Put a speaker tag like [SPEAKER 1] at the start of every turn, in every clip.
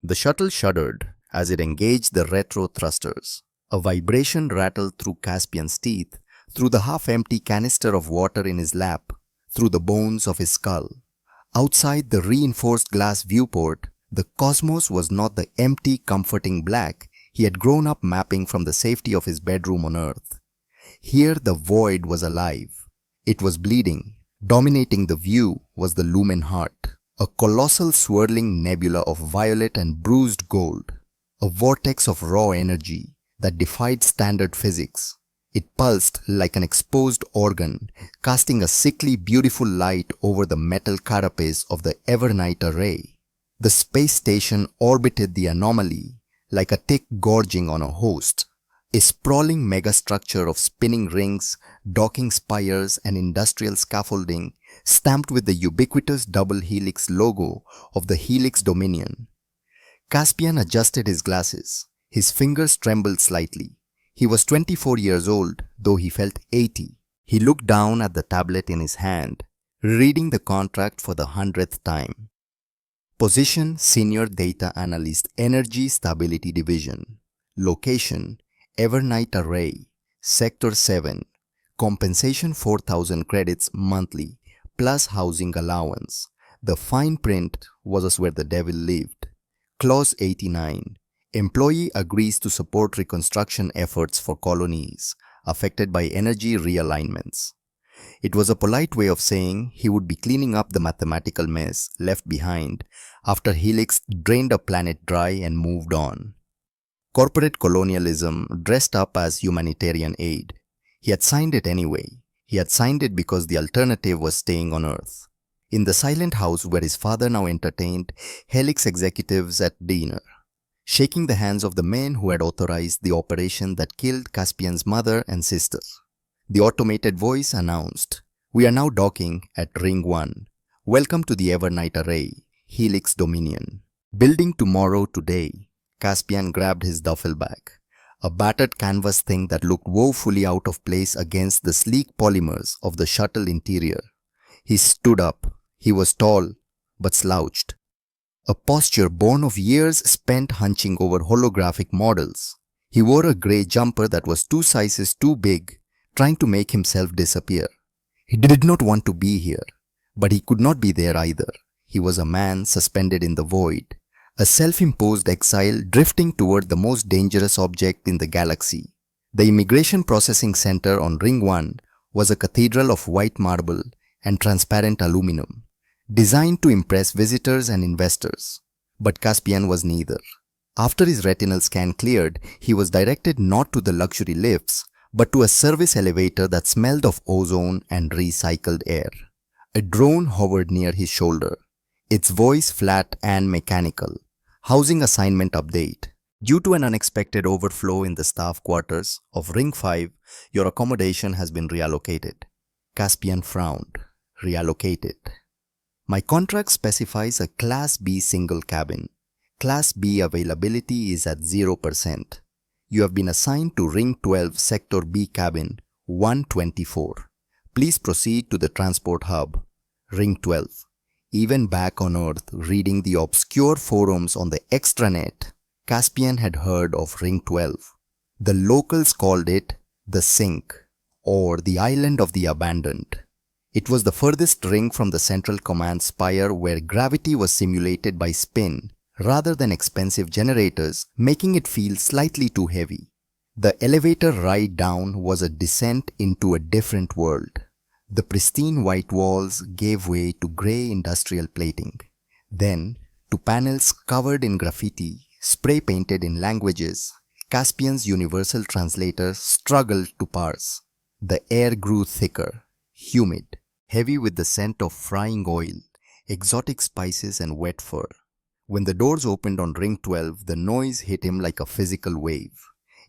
[SPEAKER 1] The shuttle shuddered as it engaged the retro thrusters. A vibration rattled through Caspian's teeth, through the half-empty canister of water in his lap, through the bones of his skull. Outside the reinforced glass viewport, the cosmos was not the empty, comforting black he had grown up mapping from the safety of his bedroom on Earth. Here the void was alive. It was bleeding. Dominating the view was the lumen heart, a colossal swirling nebula of violet and bruised gold, a vortex of raw energy that defied standard physics. It pulsed like an exposed organ, casting a sickly beautiful light over the metal carapace of the Evernight array. The space station orbited the anomaly like a tick gorging on a host, a sprawling megastructure of spinning rings, docking spires, and industrial scaffolding stamped with the ubiquitous double helix logo of the Helix Dominion. Caspian adjusted his glasses. His fingers trembled slightly. He was 24 years old, though he felt 80. He looked down at the tablet in his hand, reading the contract for the 100th time. Position: Senior Data Analyst, Energy Stability Division. Location: Evernight Array, Sector 7. Compensation 4,000 credits monthly, plus housing allowance. The fine print was as where the devil lived. Clause 89. Employee agrees to support reconstruction efforts for colonies affected by energy realignments. It was a polite way of saying he would be cleaning up the mathematical mess left behind after Helix drained a planet dry and moved on. Corporate colonialism dressed up as humanitarian aid. He had signed it anyway. He had signed it because the alternative was staying on Earth. In the silent house where his father now entertained Helix executives at dinner, shaking the hands of the men who had authorized the operation that killed Caspian's mother and sister, the automated voice announced, "We are now docking at Ring 1. Welcome to the Evernight Array, Helix Dominion. Building tomorrow today." Caspian grabbed his duffel bag, a battered canvas thing that looked woefully out of place against the sleek polymers of the shuttle interior. He stood up. He was tall, but slouched, a posture born of years spent hunching over holographic models. He wore a grey jumper that was 2 sizes too big, trying to make himself disappear. He did not want to be here, but he could not be there either. He was a man suspended in the void, a self-imposed exile drifting toward the most dangerous object in the galaxy. The Immigration Processing Center on Ring 1 was a cathedral of white marble and transparent aluminum, designed to impress visitors and investors. But Caspian was neither. After his retinal scan cleared, he was directed not to the luxury lifts, but to a service elevator that smelled of ozone and recycled air. A drone hovered near his shoulder, its voice flat and mechanical. Housing assignment update. Due to an unexpected overflow in the staff quarters of Ring 5, your accommodation has been reallocated. Caspian frowned. Reallocated. My contract specifies a Class B single cabin. Class B availability is at 0%. You have been assigned to Ring 12 Sector B cabin 124. Please proceed to the transport hub. Ring 12. Even back on Earth, reading the obscure forums on the extranet, Caspian had heard of Ring 12. The locals called it the Sink, or the Island of the Abandoned. It was the furthest ring from the Central Command spire where gravity was simulated by spin rather than expensive generators, making it feel slightly too heavy. The elevator ride down was a descent into a different world. The pristine white walls gave way to grey industrial plating, then to panels covered in graffiti, spray painted in languages Caspian's universal translator struggled to parse. The air grew thicker, humid, heavy with the scent of frying oil, exotic spices and wet fur. When the doors opened on Ring 12, the noise hit him like a physical wave.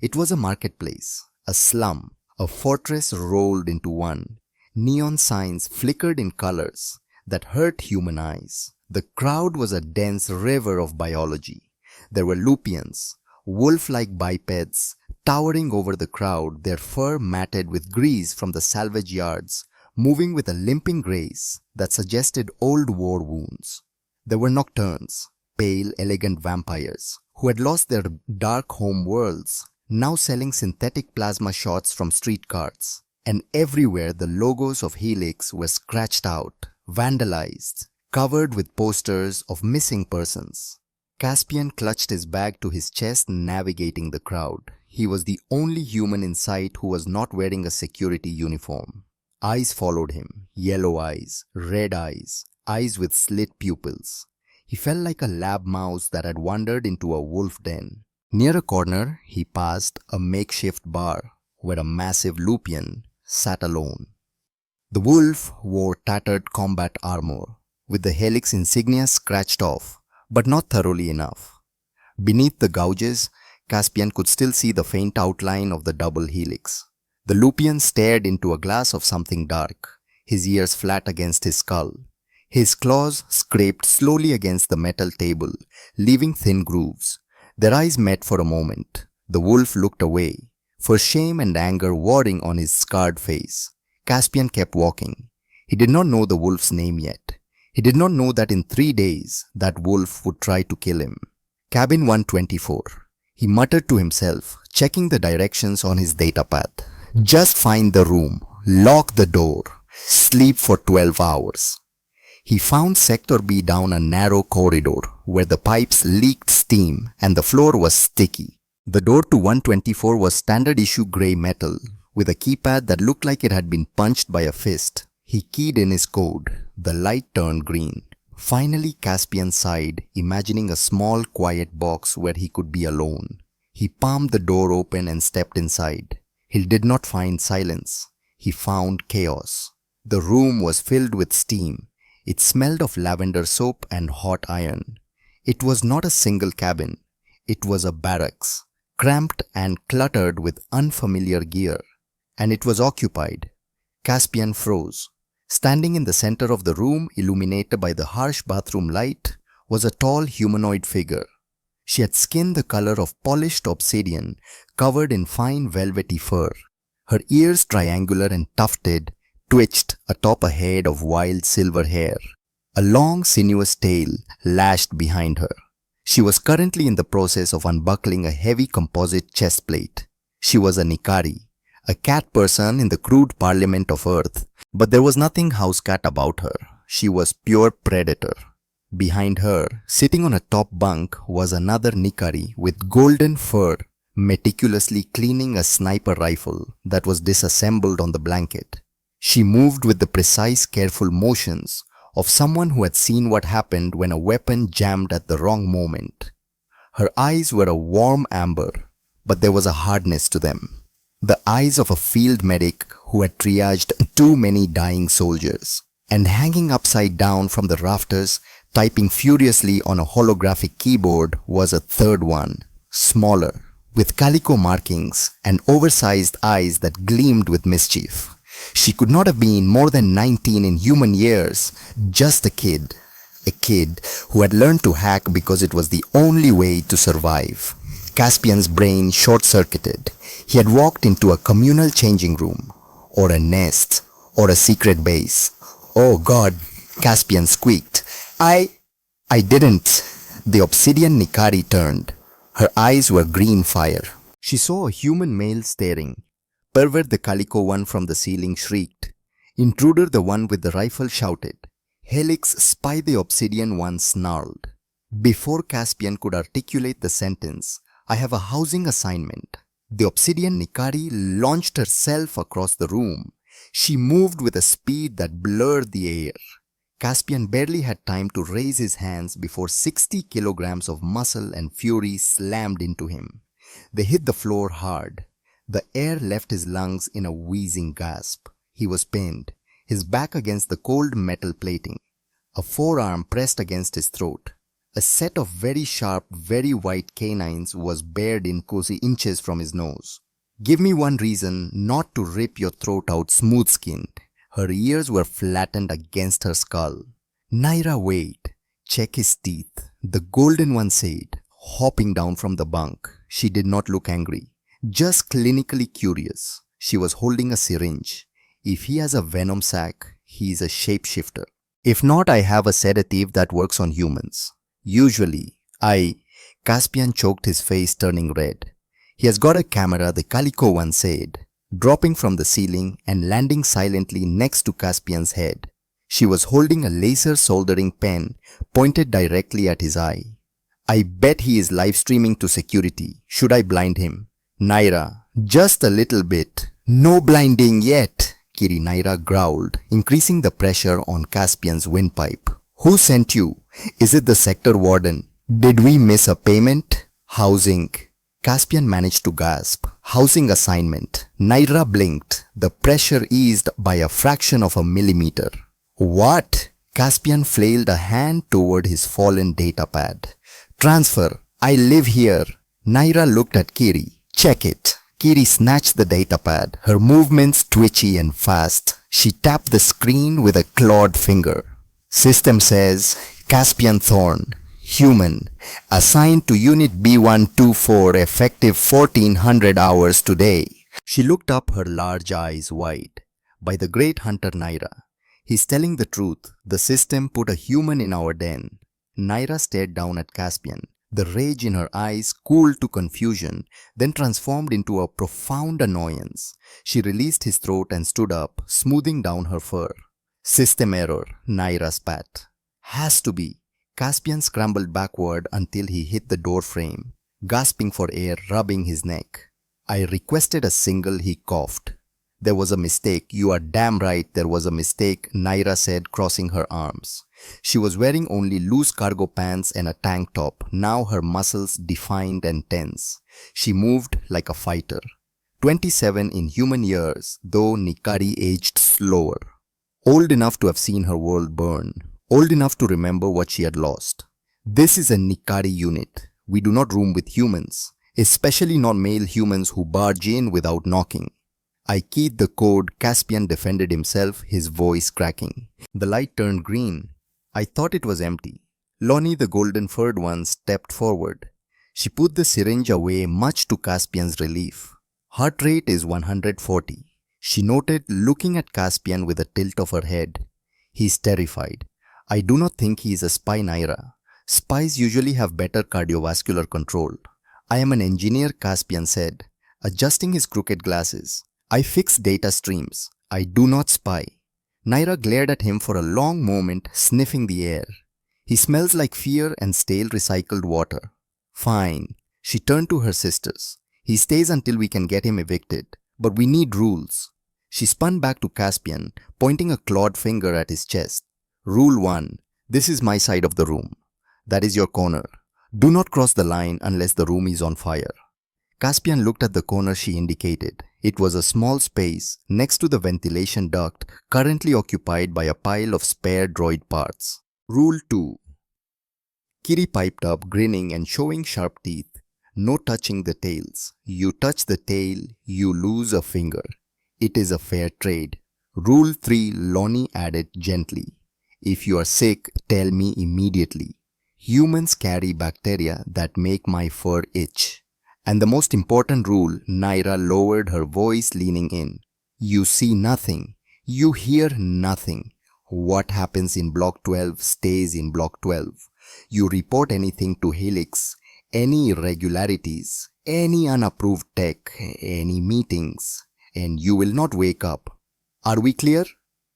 [SPEAKER 1] It was a marketplace, a slum, a fortress rolled into one. Neon signs flickered in colors that hurt human eyes. The crowd was a dense river of biology. There were Lupians, wolf-like bipeds, towering over the crowd, their fur matted with grease from the salvage yards, moving with a limping grace that suggested old war wounds. There were nocturnes, pale, elegant vampires who had lost their dark home worlds, now selling synthetic plasma shots from street carts. And everywhere the logos of Helix were scratched out, vandalized, covered with posters of missing persons. Caspian clutched his bag to his chest, navigating the crowd. He was the only human in sight who was not wearing a security uniform. Eyes followed him, yellow eyes, red eyes, eyes with slit pupils. He felt like a lab mouse that had wandered into a wolf den. Near a corner, he passed a makeshift bar where a massive Lupian sat alone. The wolf wore tattered combat armor, with the helix insignia scratched off, but not thoroughly enough. Beneath the gouges, Caspian could still see the faint outline of the double helix. The Lupian stared into a glass of something dark, his ears flat against his skull. His claws scraped slowly against the metal table, leaving thin grooves. Their eyes met for a moment. The wolf looked away, for shame and anger warring on his scarred face. Caspian kept walking. He did not know the wolf's name yet. He did not know that in 3 days, that wolf would try to kill him. Cabin 124. He muttered to himself, checking the directions on his datapad. Just find the room, lock the door, sleep for 12 hours. He found Sector B down a narrow corridor where the pipes leaked steam and the floor was sticky. The door to 124 was standard issue grey metal with a keypad that looked like it had been punched by a fist. He keyed in his code. The light turned green. Finally, Caspian sighed, imagining a small, quiet box where he could be alone. He palmed the door open and stepped inside. He did not find silence. He found chaos. The room was filled with steam. It smelled of lavender soap and hot iron. It was not a single cabin. It was a barracks, cramped and cluttered with unfamiliar gear. And it was occupied. Caspian froze. Standing in the center of the room, illuminated by the harsh bathroom light, was a tall humanoid figure. She had skin the color of polished obsidian, covered in fine velvety fur. Her ears, triangular and tufted, twitched atop a head of wild silver hair. A long, sinuous tail lashed behind her. She was currently in the process of unbuckling a heavy composite chest plate. She was a Nikari, a cat person in the crude parliament of Earth. But there was nothing house cat about her. She was pure predator. Behind her, sitting on a top bunk, was another Nikari with golden fur, meticulously cleaning a sniper rifle that was disassembled on the blanket. She moved with the precise, careful motions of someone who had seen what happened when a weapon jammed at the wrong moment. Her eyes were a warm amber, but there was a hardness to them. The eyes of a field medic who had triaged too many dying soldiers. And hanging upside down from the rafters, typing furiously on a holographic keyboard, was a third one, smaller, with calico markings and oversized eyes that gleamed with mischief. She could not have been more than 19 in human years, just a kid who had learned to hack because it was the only way to survive. Caspian's brain short-circuited. He had walked into a communal changing room, or a nest, or a secret base. Oh God, Caspian squeaked. I didn't. The obsidian Nikari turned. Her eyes were green fire. She saw a human male staring. Pervert the calico one from the ceiling shrieked. Intruder the one with the rifle shouted. Helix spy the obsidian one snarled. Before Caspian could articulate the sentence, I have a housing assignment. The obsidian Nikari launched herself across the room. She moved with a speed that blurred the air. Caspian barely had time to raise his hands before 60 kilograms of muscle and fury slammed into him. They hit the floor hard. The air left his lungs in a wheezing gasp. He was pinned, his back against the cold metal plating. A forearm pressed against his throat. A set of very sharp, very white canines was bared in cozy inches from his nose. Give me one reason not to rip your throat out smooth-skinned. Her ears were flattened against her skull. Naira, wait. Check his teeth. The golden one said, hopping down from the bunk. She did not look angry. Just clinically curious. She was holding a syringe. If he has a venom sac, he is a shapeshifter. If not, I have a sedative that works on humans. Usually, Caspian choked his face turning red. He has got a camera, the Calico one said, dropping from the ceiling and landing silently next to Caspian's head. She was holding a laser soldering pen pointed directly at his eye. I bet he is live streaming to security. Should I blind him? Naira, just a little bit. No blinding yet, Naira growled, increasing the pressure on Caspian's windpipe. Who sent you? Is it the sector warden? Did we miss a payment? Housing. Caspian managed to gasp. Housing assignment. Naira blinked. The pressure eased by a fraction of a millimeter. What? Caspian flailed a hand toward his fallen datapad. Transfer. I live here. Naira looked at Kiri. Check it. Kiri snatched the datapad, her movements twitchy and fast. She tapped the screen with a clawed finger. System says, Caspian Thorn, human, assigned to Unit B124 effective 1400 hours today. She looked up, her large eyes wide. By the great hunter Naira. He's telling the truth. The system put a human in our den. Naira stared down at Caspian. The rage in her eyes cooled to confusion, then transformed into a profound annoyance. She released his throat and stood up, smoothing down her fur. System error, Naira spat. Has to be. Caspian scrambled backward until he hit the door frame, gasping for air, rubbing his neck. I requested a single, he coughed. There was a mistake. You are damn right there was a mistake, Naira said, crossing her arms. She was wearing only loose cargo pants and a tank top, now her muscles defined and tense. She moved like a fighter. 27 in human years, though Nikari aged slower. Old enough to have seen her world burn. Old enough to remember what she had lost. This is a Nikari unit. We do not room with humans, especially not male humans who barge in without knocking. I keyed the code. Caspian defended himself, his voice cracking. The light turned green. I thought it was empty. Lonnie, the golden-furred one, stepped forward. She put the syringe away, much to Caspian's relief. Heart rate is 140. She noted, looking at Caspian with a tilt of her head. He's terrified. I do not think he is a spy, Naira. Spies usually have better cardiovascular control. I am an engineer, Caspian said, adjusting his crooked glasses. I fix data streams. I do not spy. Naira glared at him for a long moment, sniffing the air. He smells like fear and stale recycled water. Fine. She turned to her sisters. He stays until we can get him evicted. But we need rules. She spun back to Caspian, pointing a clawed finger at his chest. Rule 1. This is my side of the room. That is your corner. Do not cross the line unless the room is on fire. Caspian looked at the corner she indicated. It was a small space next to the ventilation duct currently occupied by a pile of spare droid parts. Rule 2. Kiri piped up, grinning and showing sharp teeth. No touching the tails. You touch the tail, you lose a finger. It is a fair trade. Rule 3, Lonnie added gently. If you are sick, tell me immediately. Humans carry bacteria that make my fur itch. And the most important rule, Naira lowered her voice, leaning in. You see nothing. You hear nothing. What happens in Block 12 stays in Block 12. You report anything to Helix, any irregularities, any unapproved tech, any meetings, and you will not wake up. Are we clear?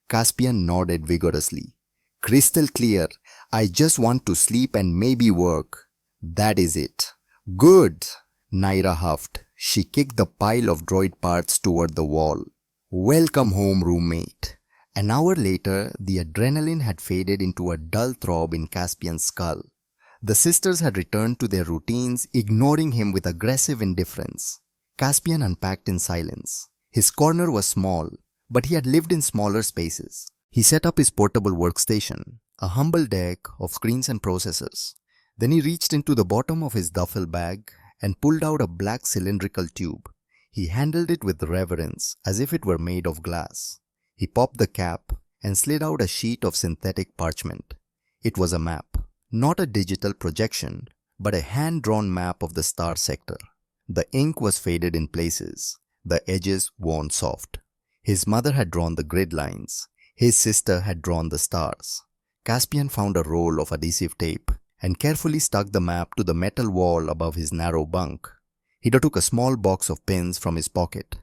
[SPEAKER 1] Caspian nodded vigorously. Crystal clear. I just want to sleep and maybe work. That is it. Good. Naira huffed. She kicked the pile of droid parts toward the wall. Welcome home, roommate. An hour later, the adrenaline had faded into a dull throb in Caspian's skull. The sisters had returned to their routines, ignoring him with aggressive indifference. Caspian unpacked in silence. His corner was small, but he had lived in smaller spaces. He set up his portable workstation, a humble deck of screens and processors. Then he reached into the bottom of his duffel bag and pulled out a black cylindrical tube. He handled it with reverence, as if it were made of glass. He popped the cap and slid out a sheet of synthetic parchment. It was a map, not a digital projection, but a hand-drawn map of the star sector. The ink was faded in places, the edges worn soft. His mother had drawn the grid lines. His sister had drawn the stars. Caspian found a roll of adhesive tape and carefully stuck the map to the metal wall above his narrow bunk. He took a small box of pins from his pocket.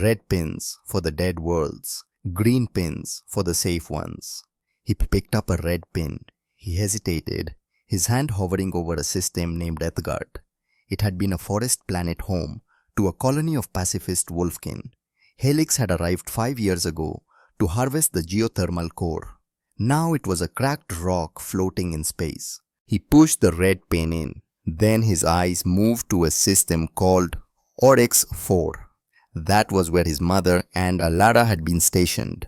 [SPEAKER 1] Red pins for the dead worlds, green pins for the safe ones. He picked up a red pin. He hesitated, his hand hovering over a system named Earthguard. It had been a forest planet home to a colony of pacifist wolfkin. Helix had arrived 5 years ago to harvest the geothermal core. Now it was a cracked rock floating in space. He pushed the red pin in. Then his eyes moved to a system called Oryx 4. That was where his mother and Alara had been stationed.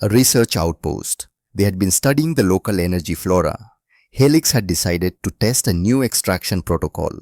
[SPEAKER 1] A research outpost. They had been studying the local energy flora. Helix had decided to test a new extraction protocol.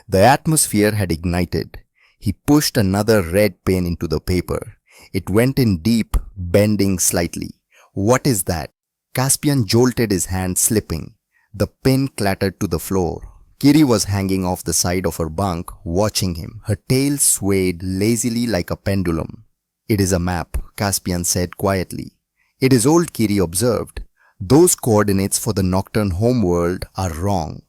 [SPEAKER 1] The atmosphere had ignited. He pushed another red pin into the paper. It went in deep, bending slightly. What is that? Caspian jolted, his hand slipping. The pin clattered to the floor. Kiri was hanging off the side of her bunk, watching him. Her tail swayed lazily like a pendulum. It is a map, Caspian said quietly. It is old, Kiri observed. Those coordinates for the nocturne homeworld are wrong.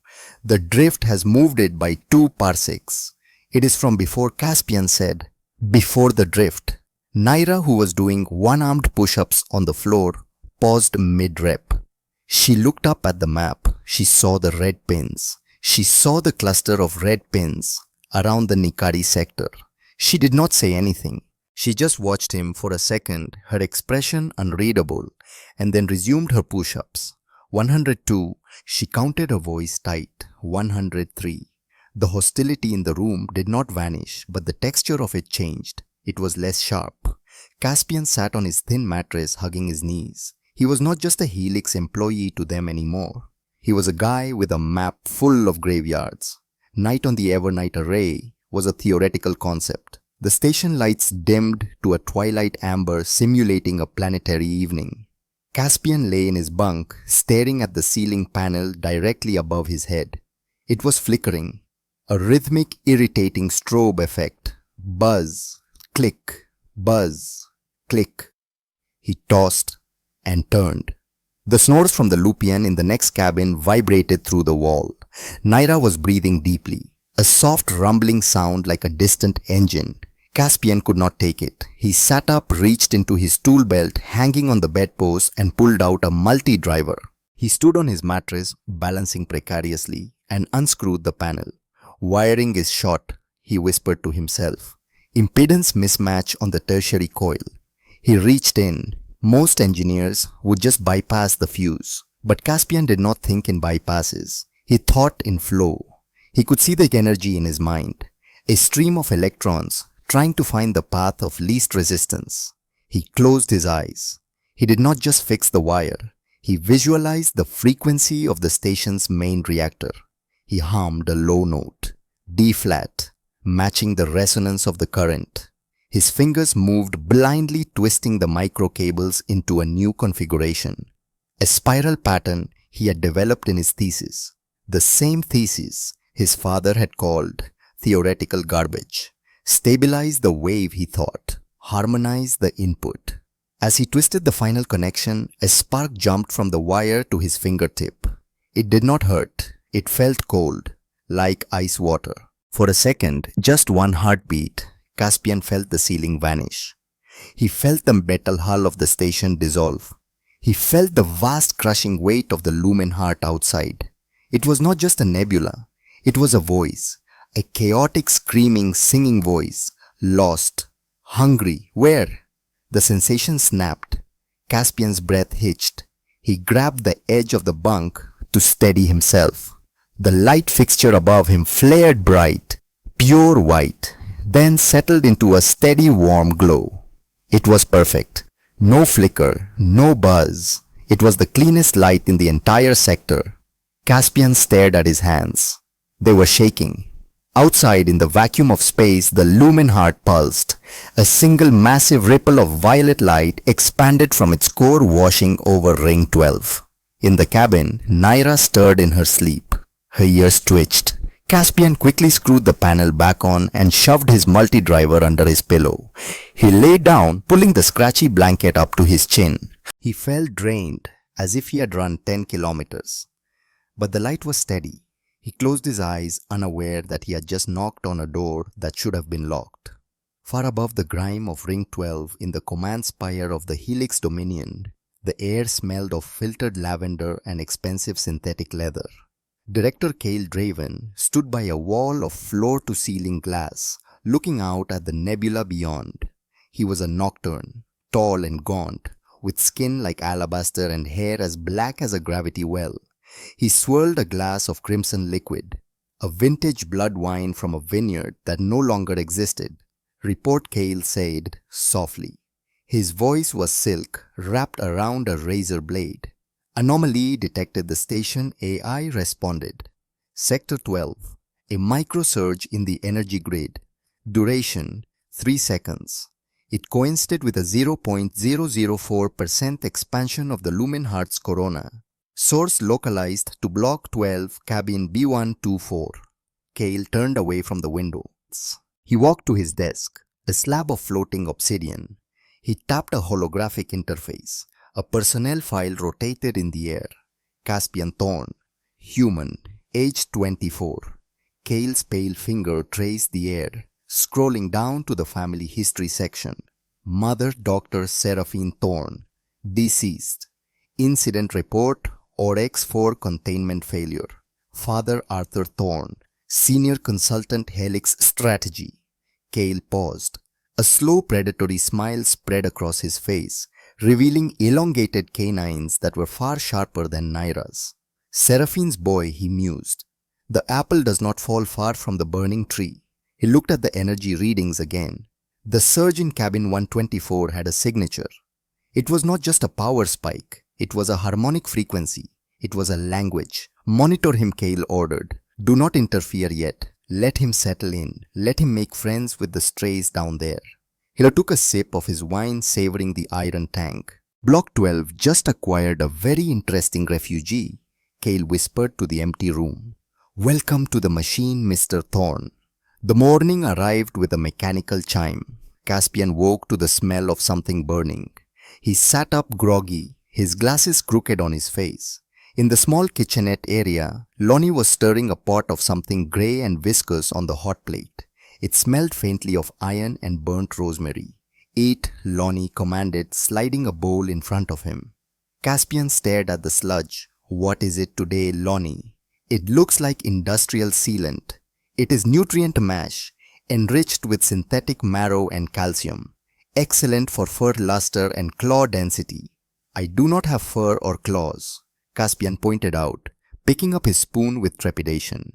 [SPEAKER 1] The drift has moved it by 2 parsecs. It is from before, Caspian said. Before the drift. Naira, who was doing one-armed push-ups on the floor, paused mid-rep. She looked up at the map. She saw the red pins. She saw the cluster of red pins around the Nikari sector. She did not say anything. She just watched him for a second, her expression unreadable, and then resumed her push-ups. 102, she counted her voice tight. 103. The hostility in the room did not vanish, but the texture of it changed. It was less sharp. Caspian sat on his thin mattress, hugging his knees. He was not just a Helix employee to them anymore. He was a guy with a map full of graveyards. Night on the Evernight Array was a theoretical concept. The station lights dimmed to a twilight amber simulating a planetary evening. Caspian lay in his bunk, staring at the ceiling panel directly above his head. It was flickering. A rhythmic, irritating strobe effect. Buzz, click, buzz, click. He tossed and turned. The snores from the Lupian in the next cabin vibrated through the wall. Naira was breathing deeply. A soft rumbling sound like a distant engine. Caspian could not take it. He sat up, reached into his tool belt hanging on the bedpost and pulled out a multi-driver. He stood on his mattress, balancing precariously, and unscrewed the panel. Wiring is short, he whispered to himself. Impedance mismatch on the tertiary coil. He reached in. Most engineers would just bypass the fuse. But Caspian did not think in bypasses. He thought in flow. He could see the energy in his mind. A stream of electrons trying to find the path of least resistance. He closed his eyes. He did not just fix the wire. He visualized the frequency of the station's main reactor. He hummed a low note, D-flat, matching the resonance of the current. His fingers moved blindly, twisting the micro cables into a new configuration. A spiral pattern he had developed in his thesis. The same thesis his father had called theoretical garbage. Stabilize the wave, he thought. Harmonize the input. As he twisted the final connection, a spark jumped from the wire to his fingertip. It did not hurt. It felt cold, like ice water. For a second, just one heartbeat, Caspian felt the ceiling vanish. He felt the metal hull of the station dissolve. He felt the vast crushing weight of the lumen heart outside. It was not just a nebula. It was a voice. A chaotic, screaming, singing voice. Lost. Hungry. Where? The sensation snapped. Caspian's breath hitched. He grabbed the edge of the bunk to steady himself. The light fixture above him flared bright, pure white, then settled into a steady warm glow. It was perfect. No flicker, no buzz. It was the cleanest light in the entire sector. Caspian stared at his hands. They were shaking. Outside in the vacuum of space, the lumen heart pulsed. A single massive ripple of violet light expanded from its core, washing over ring 12. In the cabin, Naira stirred in her sleep. Her ears twitched. Caspian quickly screwed the panel back on and shoved his multi-driver under his pillow. He lay down, pulling the scratchy blanket up to his chin. He felt drained, as if he had run 10 kilometers. But the light was steady. He closed his eyes, unaware that he had just knocked on a door that should have been locked. Far above the grime of Ring 12 in the command spire of the Helix Dominion, the air smelled of filtered lavender and expensive synthetic leather. Director Cale Draven stood by a wall of floor-to-ceiling glass, looking out at the nebula beyond. He was a nocturne, tall and gaunt, with skin like alabaster and hair as black as a gravity well. He swirled a glass of crimson liquid, a vintage blood wine from a vineyard that no longer existed. Report, Cale said softly. His voice was silk, wrapped around a razor blade. Anomaly detected the station. AI responded. Sector 12. A microsurge in the energy grid. Duration 3 seconds. It coincided with a 0.004% expansion of the lumen Hertz corona. Source localized to Block 12, cabin B124. Cale turned away from the window. He walked to his desk, a slab of floating obsidian. He tapped a holographic interface. A personnel file rotated in the air. Caspian Thorn, human, age 24. Cale's pale finger traced the air, scrolling down to the family history section. Mother Dr. Seraphine Thorn, deceased. Incident report, Orex 4 containment failure. Father Arthur Thorn, senior consultant Helix strategy. Cale paused. A slow predatory smile spread across his face, revealing elongated canines that were far sharper than Naira's. Seraphine's boy, he mused. The apple does not fall far from the burning tree. He looked at the energy readings again. The surge in cabin 124 had a signature. It was not just a power spike. It was a harmonic frequency. It was a language. Monitor him, Cale ordered. Do not interfere yet. Let him settle in. Let him make friends with the strays down there. He took a sip of his wine, savoring the iron tank. Block 12 just acquired a very interesting refugee, Cale whispered to the empty room. Welcome to the machine, Mr. Thorn. The morning arrived with a mechanical chime. Caspian woke to the smell of something burning. He sat up groggy, his glasses crooked on his face. In the small kitchenette area, Lonnie was stirring a pot of something grey and viscous on the hot plate. It smelled faintly of iron and burnt rosemary. Eat, Lonnie commanded, sliding a bowl in front of him. Caspian stared at the sludge. What is it today, Lonnie? It looks like industrial sealant. It is nutrient mash, enriched with synthetic marrow and calcium. Excellent for fur luster and claw density. I do not have fur or claws, Caspian pointed out, picking up his spoon with trepidation.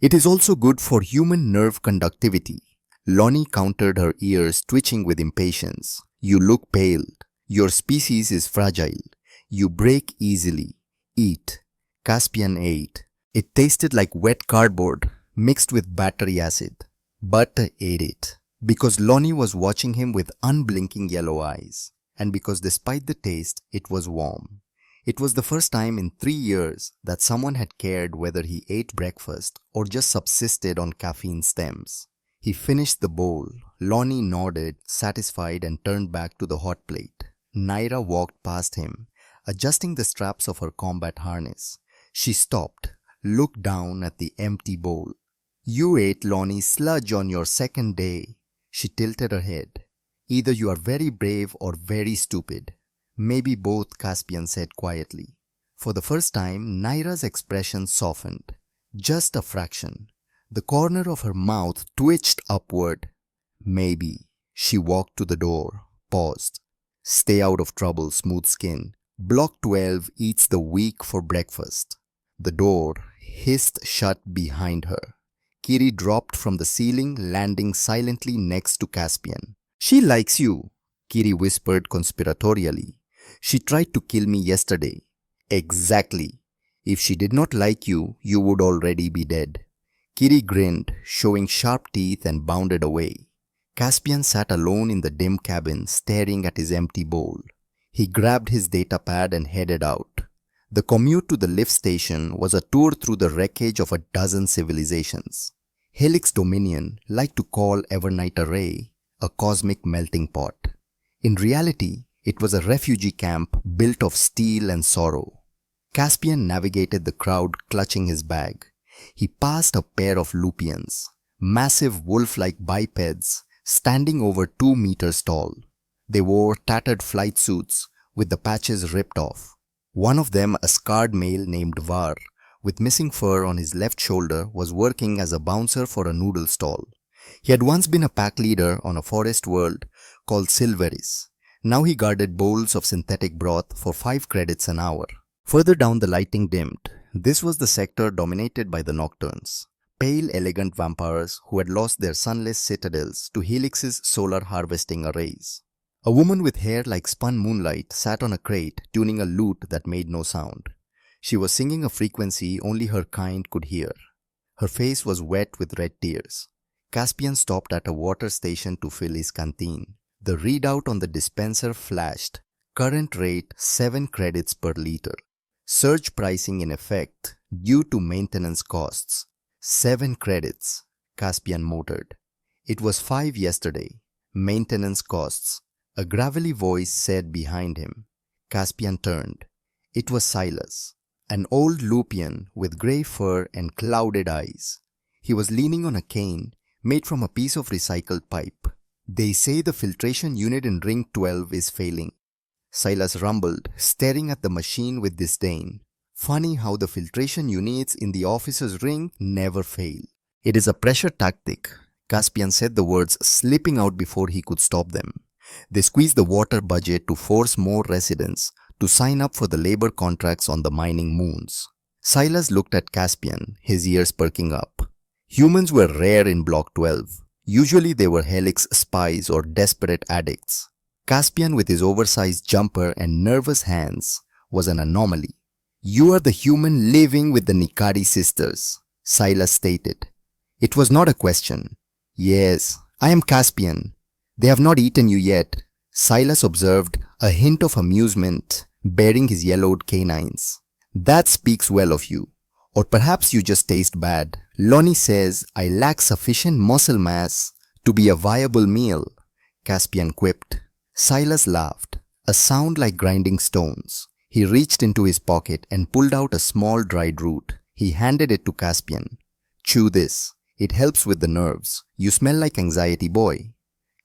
[SPEAKER 1] It is also good for human nerve conductivity. Lonnie countered, her ears twitching with impatience. You look pale. Your species is fragile. You break easily. Eat. Caspian ate. It tasted like wet cardboard mixed with battery acid. But ate it. Because Lonnie was watching him with unblinking yellow eyes. And because despite the taste, it was warm. It was the first time in 3 years that someone had cared whether he ate breakfast or just subsisted on caffeine stems. He finished the bowl. Lonnie nodded, satisfied, and turned back to the hot plate. Naira walked past him, adjusting the straps of her combat harness. She stopped, looked down at the empty bowl. You ate Lonnie sludge on your second day. She tilted her head. Either you are very brave or very stupid. Maybe both, Caspian said quietly. For the first time, Naira's expression softened. Just a fraction. The corner of her mouth twitched upward. Maybe. She walked to the door, paused. Stay out of trouble, smooth skin. Block 12 eats the weak for breakfast. The door hissed shut behind her. Kiri dropped from the ceiling, landing silently next to Caspian. She likes you, Kiri whispered conspiratorially. She tried to kill me yesterday. Exactly. If she did not like you, you would already be dead. Kiri grinned, showing sharp teeth, and bounded away. Caspian sat alone in the dim cabin, staring at his empty bowl. He grabbed his datapad and headed out. The commute to the lift station was a tour through the wreckage of a dozen civilizations. Helix Dominion liked to call Evernight Array a cosmic melting pot. In reality, it was a refugee camp built of steel and sorrow. Caspian navigated the crowd, clutching his bag. He passed a pair of Lupians, massive wolf-like bipeds, standing over 2 meters tall. They wore tattered flight suits with the patches ripped off. One of them, a scarred male named Var, with missing fur on his left shoulder, was working as a bouncer for a noodle stall. He had once been a pack leader on a forest world called Silveris. Now he guarded bowls of synthetic broth for 5 credits an hour. Further down the lighting dimmed. This was the sector dominated by the Nocturnes, pale, elegant vampires who had lost their sunless citadels to Helix's solar harvesting arrays. A woman with hair like spun moonlight sat on a crate tuning a lute that made no sound. She was singing a frequency only her kind could hear. Her face was wet with red tears. Caspian stopped at a water station to fill his canteen. The readout on the dispenser flashed. Current rate 7 credits per liter. Surge pricing in effect due to maintenance costs. 7 credits, Caspian muttered. It was 5 yesterday. Maintenance costs. A gravelly voice said behind him. Caspian turned. It was Silas, an old Lupian with grey fur and clouded eyes. He was leaning on a cane made from a piece of recycled pipe. They say the filtration unit in Ring 12 is failing. Silas rumbled, staring at the machine with disdain. Funny how the filtration units in the officer's ring never fail. It is a pressure tactic. Caspian said the words slipping out before he could stop them. They squeeze the water budget to force more residents to sign up for the labor contracts on the mining moons. Silas looked at Caspian, his ears perking up. Humans were rare in Block 12. Usually they were Helix spies or desperate addicts. Caspian, with his oversized jumper and nervous hands, was an anomaly. You are the human living with the Nikari sisters, Silas stated. It was not a question. Yes, I am Caspian. They have not eaten you yet, Silas observed, a hint of amusement baring his yellowed canines. That speaks well of you. Or perhaps you just taste bad. Lonnie says I lack sufficient muscle mass to be a viable meal, Caspian quipped. Silas laughed, a sound like grinding stones. He reached into his pocket and pulled out a small dried root. He handed it to Caspian. Chew this. It helps with the nerves. You smell like anxiety boy.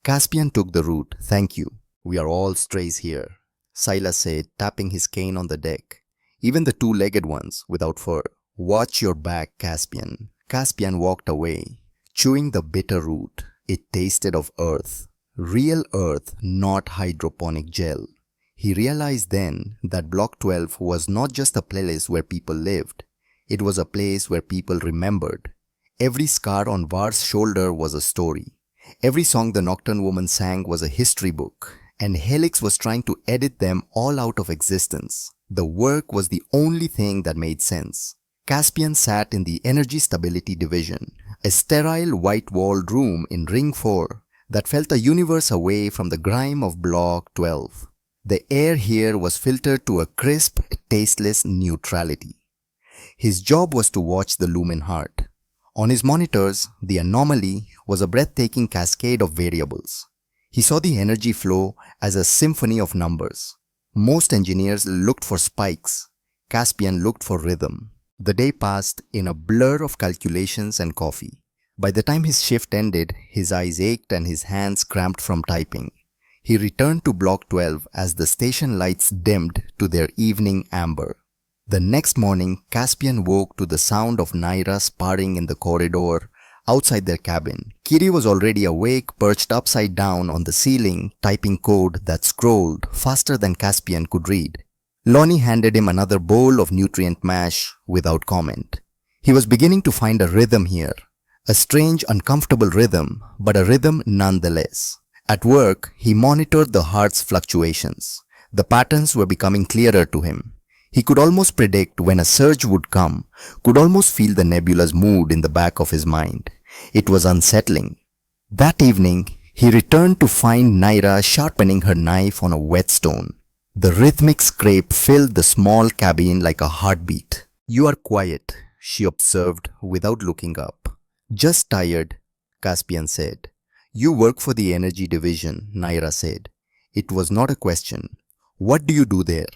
[SPEAKER 1] Caspian took the root. Thank you. We are all strays here, Silas said, tapping his cane on the deck. Even the 2-legged ones without fur. Watch your back, Caspian. Caspian walked away, chewing the bitter root. It tasted of earth. Real earth, not hydroponic gel. He realized then that Block 12 was not just a place where people lived. It was a place where people remembered. Every scar on Var's shoulder was a story. Every song the Nocturne woman sang was a history book, and Helix was trying to edit them all out of existence. The work was the only thing that made sense. Caspian sat in the Energy Stability Division, a sterile white-walled room in Ring 4 that felt a universe away from the grime of Block 12. The air here was filtered to a crisp, tasteless neutrality. His job was to watch the lumen heart. On his monitors, the anomaly was a breathtaking cascade of variables. He saw the energy flow as a symphony of numbers. Most engineers looked for spikes. Caspian looked for rhythm. The day passed in a blur of calculations and coffee. By the time his shift ended, his eyes ached and his hands cramped from typing. He returned to Block 12 as the station lights dimmed to their evening amber. The next morning, Caspian woke to the sound of Naira sparring in the corridor outside their cabin. Kiri was already awake, perched upside down on the ceiling, typing code that scrolled faster than Caspian could read. Lonnie handed him another bowl of nutrient mash without comment. He was beginning to find a rhythm here. A strange, uncomfortable rhythm, but a rhythm nonetheless. At work, he monitored the heart's fluctuations. The patterns were becoming clearer to him. He could almost predict when a surge would come, could almost feel the nebulous mood in the back of his mind. It was unsettling. That evening, he returned to find Naira sharpening her knife on a whetstone. The rhythmic scrape filled the small cabin like a heartbeat. You are quiet, she observed without looking up. Just tired, Caspian said. You work for the energy division, Naira said. It was not a question. What do you do there?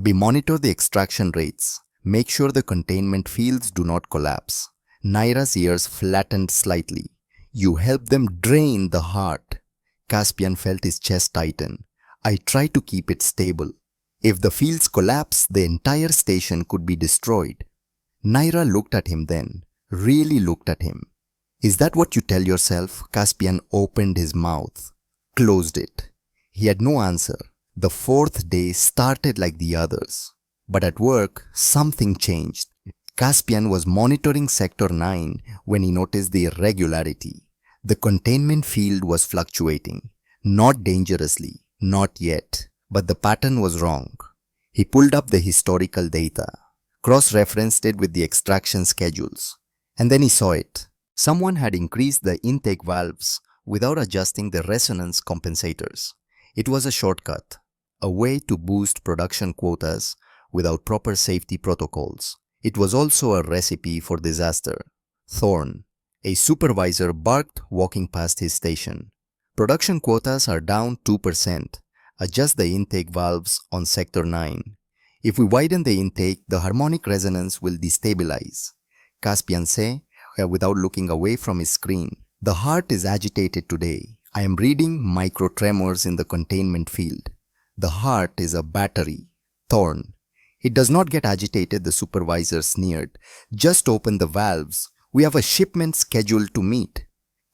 [SPEAKER 1] We monitor the extraction rates, Make sure the containment fields do not collapse. Naira's ears flattened slightly. You help them drain the heart. Caspian felt his chest tighten. I try to keep it stable. If the fields collapse, the entire station could be destroyed. Naira looked at him then, really looked at him. Is that what you tell yourself? Caspian opened his mouth, closed it. He had no answer. The fourth day started like the others. But at work, something changed. Caspian was monitoring Sector 9 when he noticed the irregularity. The containment field was fluctuating. Not dangerously, not yet, but the pattern was wrong. He pulled up the historical data, cross-referenced it with the extraction schedules, and then he saw it. Someone had increased the intake valves without adjusting the resonance compensators. It was a shortcut, a way to boost production quotas without proper safety protocols. It was also a recipe for disaster. Thorn, a supervisor, barked walking past his station. Production quotas are down 2%. Adjust the intake valves on Sector 9. If we widen the intake, the harmonic resonance will destabilize. Caspian said, without looking away from his screen. The heart is agitated today. I am reading microtremors in the containment field. The heart is a battery. Thorn. It does not get agitated, the supervisor sneered. Just open the valves. We have a shipment scheduled to meet.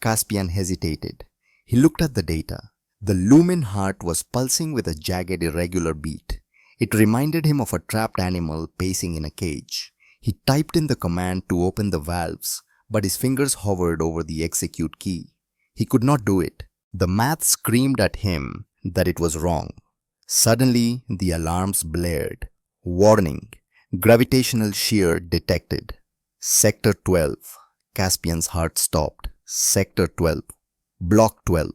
[SPEAKER 1] Caspian hesitated. He looked at the data. The lumen heart was pulsing with a jagged, irregular beat. It reminded him of a trapped animal pacing in a cage. He typed in the command to open the valves, but his fingers hovered over the execute key. He could not do it. The math screamed at him that it was wrong. Suddenly, the alarms blared. Warning. Gravitational shear detected. Sector 12. Caspian's heart stopped. Sector 12. Block 12.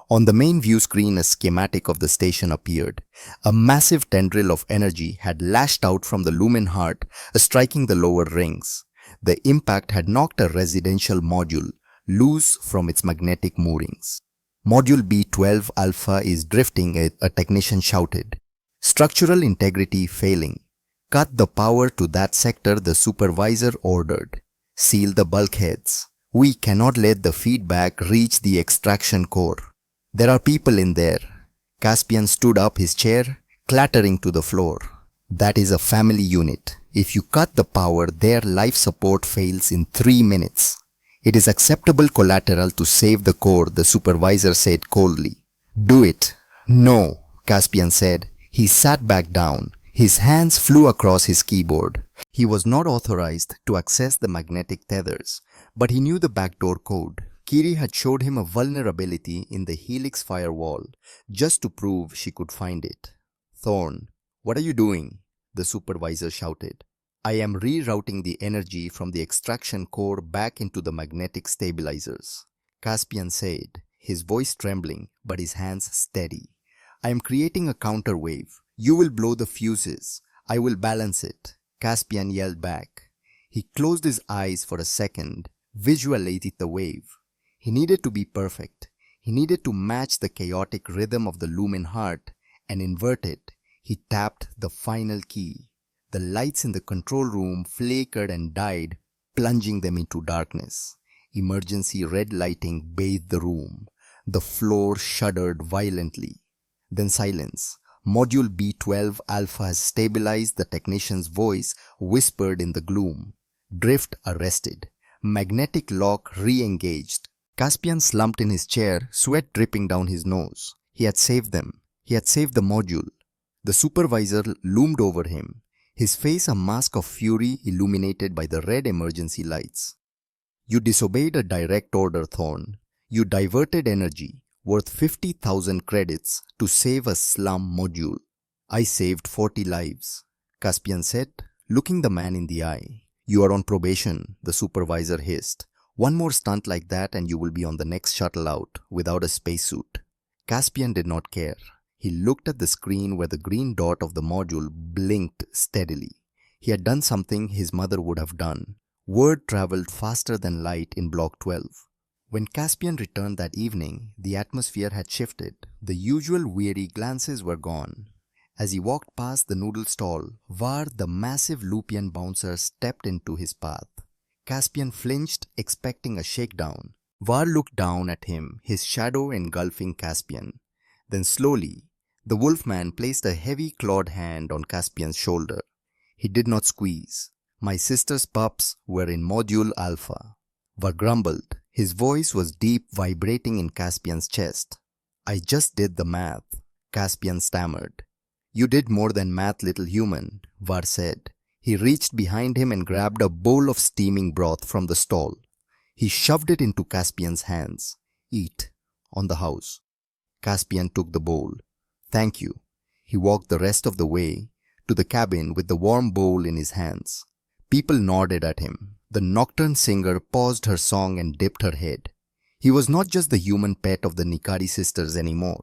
[SPEAKER 1] On the main view screen, a schematic of the station appeared. A massive tendril of energy had lashed out from the lumen heart, striking the lower rings. The impact had knocked a residential module loose from its magnetic moorings. Module B12 Alpha is drifting, a technician shouted. Structural integrity failing. Cut the power to that sector, the supervisor ordered. Seal the bulkheads. We cannot let the feedback reach the extraction core. There are people in there. Caspian stood up his chair, clattering to the floor. That is a family unit. If you cut the power, their life support fails in 3 minutes. It is acceptable collateral to save the core, the supervisor said coldly. Do it. No, Caspian said. He sat back down. His hands flew across his keyboard. He was not authorized to access the magnetic tethers, but he knew the backdoor code. Kiri had showed him a vulnerability in the Helix firewall, just to prove she could find it. Thorn, what are you doing? The supervisor shouted. I am rerouting the energy from the extraction core back into the magnetic stabilizers. Caspian said, his voice trembling, but his hands steady. I am creating a counter wave. You will blow the fuses. I will balance it. Caspian yelled back. He closed his eyes for a second, visualizing the wave. He needed to be perfect. He needed to match the chaotic rhythm of the lumen heart and invert it. He tapped the final key. The lights in the control room flickered and died, plunging them into darkness. Emergency red lighting bathed the room. The floor shuddered violently. Then silence. Module B12 Alpha has stabilized, the technician's voice whispered in the gloom. Drift arrested. Magnetic lock re-engaged. Caspian slumped in his chair, sweat dripping down his nose. He had saved them. He had saved the module. The supervisor loomed over him, his face a mask of fury illuminated by the red emergency lights. You disobeyed a direct order, Thorn. You diverted energy, worth 50,000 credits, to save a slum module. I saved 40 lives, Caspian said, looking the man in the eye. You are on probation, the supervisor hissed. One more stunt like that and you will be on the next shuttle out, without a spacesuit. Caspian did not care. He looked at the screen where the green dot of the module blinked steadily. He had done something his mother would have done. Word traveled faster than light in Block 12. When Caspian returned that evening, the atmosphere had shifted. The usual weary glances were gone. As he walked past the noodle stall, Var, the massive Lupian bouncer, stepped into his path. Caspian flinched, expecting a shakedown. Var looked down at him, his shadow engulfing Caspian. Then slowly, the wolfman placed a heavy clawed hand on Caspian's shoulder. He did not squeeze. My sister's pups were in Module Alpha. Var grumbled. His voice was deep, vibrating in Caspian's chest. I just did the math, Caspian stammered. You did more than math, little human, Var said. He reached behind him and grabbed a bowl of steaming broth from the stall. He shoved it into Caspian's hands. Eat, on the house. Caspian took the bowl. Thank you. He walked the rest of the way to the cabin with the warm bowl in his hands. People nodded at him. The nocturne singer paused her song and dipped her head. He was not just the human pet of the Nikari sisters anymore.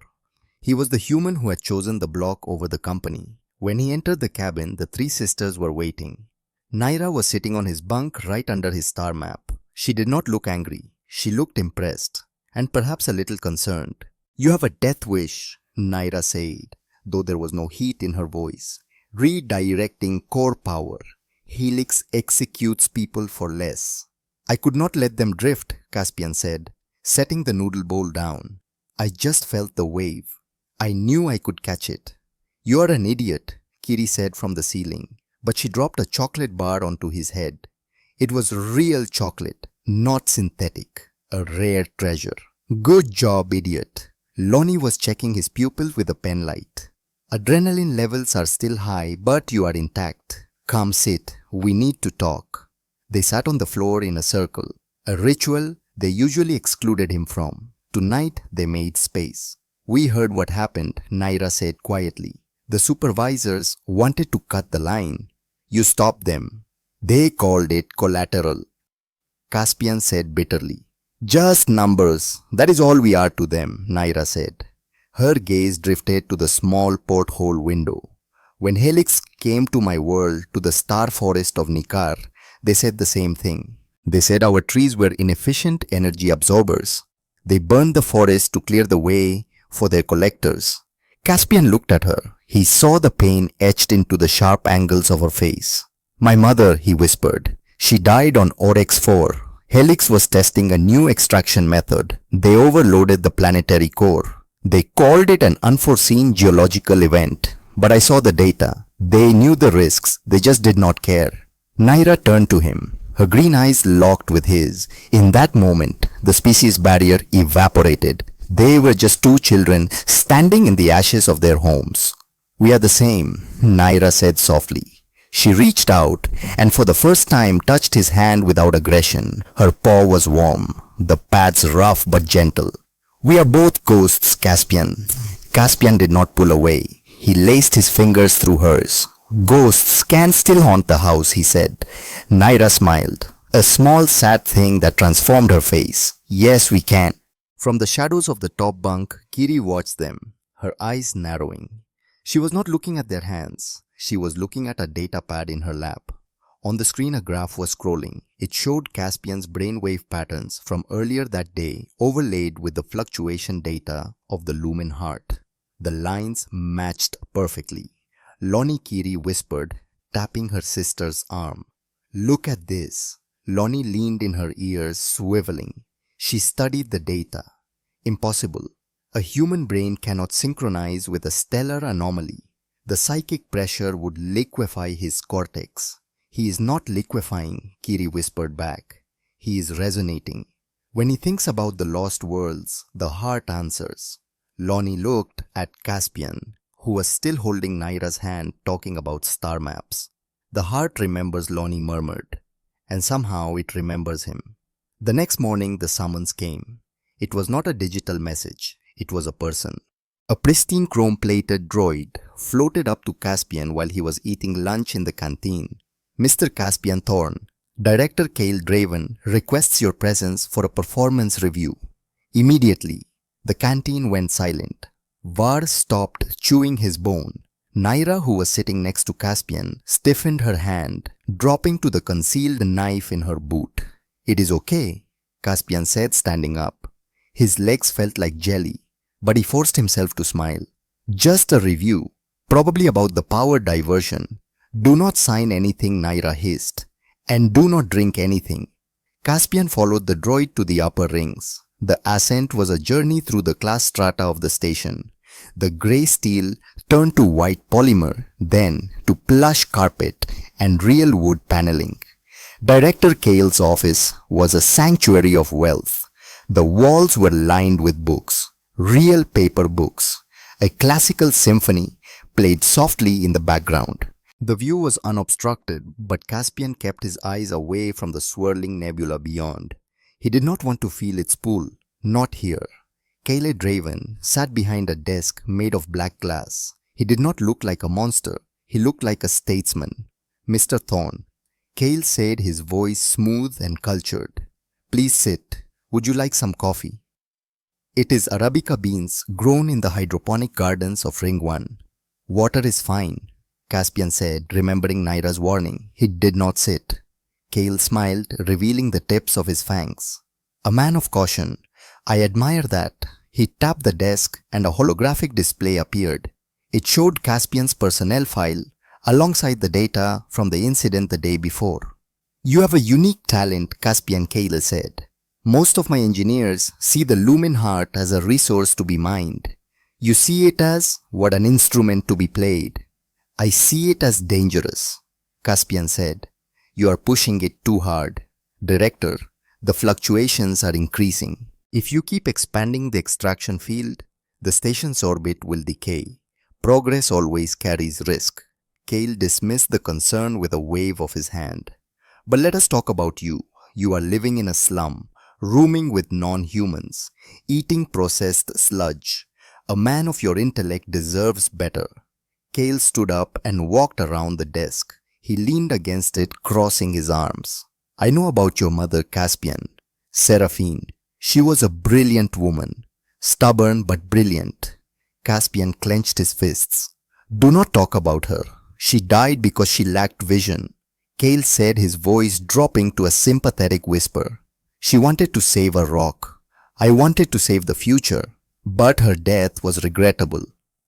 [SPEAKER 1] He was the human who had chosen the block over the company. When he entered the cabin, the three sisters were waiting. Naira was sitting on his bunk right under his star map. She did not look angry. She looked impressed and perhaps a little concerned. You have a death wish, Naira said, though there was no heat in her voice. Redirecting core power. Helix executes people for less. I could not let them drift, Caspian said, setting the noodle bowl down. I just felt the wave. I knew I could catch it. You are an idiot, Kiri said from the ceiling, but she dropped a chocolate bar onto his head. It was real chocolate, not synthetic, a rare treasure. Good job, idiot. Lonnie was checking his pupils with a pen light. Adrenaline levels are still high, but you are intact. Come sit, we need to talk. They sat on the floor in a circle, a ritual they usually excluded him from. Tonight they made space. We heard what happened, Naira said quietly. The supervisors wanted to cut the line. You stopped them. They called it collateral. Caspian said bitterly. Just numbers. That is all we are to them, Naira said. Her gaze drifted to the small porthole window. When Helix came to my world, to the star forest of Nikar, they said the same thing. They said our trees were inefficient energy absorbers. They burned the forest to clear the way for their collectors. Caspian looked at her. He saw the pain etched into the sharp angles of her face. My mother, he whispered. She died on Oryx 4. Helix was testing a new extraction method. They overloaded the planetary core. They called it an unforeseen geological event. But I saw the data. They knew the risks. They just did not care. Naira turned to him. Her green eyes locked with his. In that moment, the species barrier evaporated. They were just two children standing in the ashes of their homes. We are the same, Naira said softly. She reached out and for the first time touched his hand without aggression. Her paw was warm, the pads rough but gentle. We are both ghosts, Caspian. Caspian did not pull away. He laced his fingers through hers. Ghosts can still haunt the house, he said. Naira smiled. A small sad thing that transformed her face. Yes, we can. From the shadows of the top bunk, Kiri watched them, her eyes narrowing. She was not looking at their hands. She was looking at a data pad in her lap. On the screen a graph was scrolling. It showed Caspian's brainwave patterns from earlier that day overlaid with the fluctuation data of the lumen heart. The lines matched perfectly. Lonnie, Kiri whispered, tapping her sister's arm. Look at this. Lonnie leaned in her ears, swiveling. She studied the data. Impossible. A human brain cannot synchronize with a stellar anomaly. The psychic pressure would liquefy his cortex. He is not liquefying, Kiri whispered back. He is resonating. When he thinks about the lost worlds, the heart answers. Lonnie looked at Caspian, who was still holding Naira's hand talking about star maps. The heart remembers, Lonnie murmured, and somehow it remembers him. The next morning the summons came. It was not a digital message, it was a person. A pristine chrome-plated droid floated up to Caspian while he was eating lunch in the canteen. Mr. Caspian Thorne, Director Cale Draven requests your presence for a performance review. Immediately, the canteen went silent. Var stopped chewing his bone. Naira, who was sitting next to Caspian, stiffened her hand, dropping to the concealed knife in her boot. It is okay, Caspian said, standing up. His legs felt like jelly, but he forced himself to smile. Just a review. Probably about the power diversion. Do not sign anything, Naira hissed. And do not drink anything. Caspian followed the droid to the upper rings. The ascent was a journey through the class strata of the station. The grey steel turned to white polymer, then to plush carpet and real wood paneling. Director Kale's office was a sanctuary of wealth. The walls were lined with books, real paper books. A classical symphony played softly in the background. The view was unobstructed, but Caspian kept his eyes away from the swirling nebula beyond. He did not want to feel its pull, not here. Kale Draven sat behind a desk made of black glass. He did not look like a monster, he looked like a statesman. Mr. Thorne, Kale said, his voice smooth and cultured. Please sit. Would you like some coffee? It is Arabica beans grown in the hydroponic gardens of Ring 1. Water is fine, Caspian said, remembering Naira's warning. He did not sit. Kale smiled, revealing the tips of his fangs. A man of caution. I admire that. He tapped the desk and a holographic display appeared. It showed Caspian's personnel file alongside the data from the incident the day before. You have a unique talent, Caspian Kale said. Most of my engineers see the Lumen heart as a resource to be mined. You see it as what, an instrument to be played. I see it as dangerous, Caspian said. You are pushing it too hard. Director, the fluctuations are increasing. If you keep expanding the extraction field, the station's orbit will decay. Progress always carries risk. Kale dismissed the concern with a wave of his hand. But let us talk about you. You are living in a slum, rooming with non-humans, eating processed sludge. A man of your intellect deserves better. Kale stood up and walked around the desk. He leaned against it, crossing his arms. I know about your mother, Caspian. Seraphine. She was a brilliant woman. Stubborn but brilliant. Caspian clenched his fists. Do not talk about her. She died because she lacked vision. Kale said, his voice dropping to a sympathetic whisper. She wanted to save a rock. I wanted to save the future. But her death was regrettable.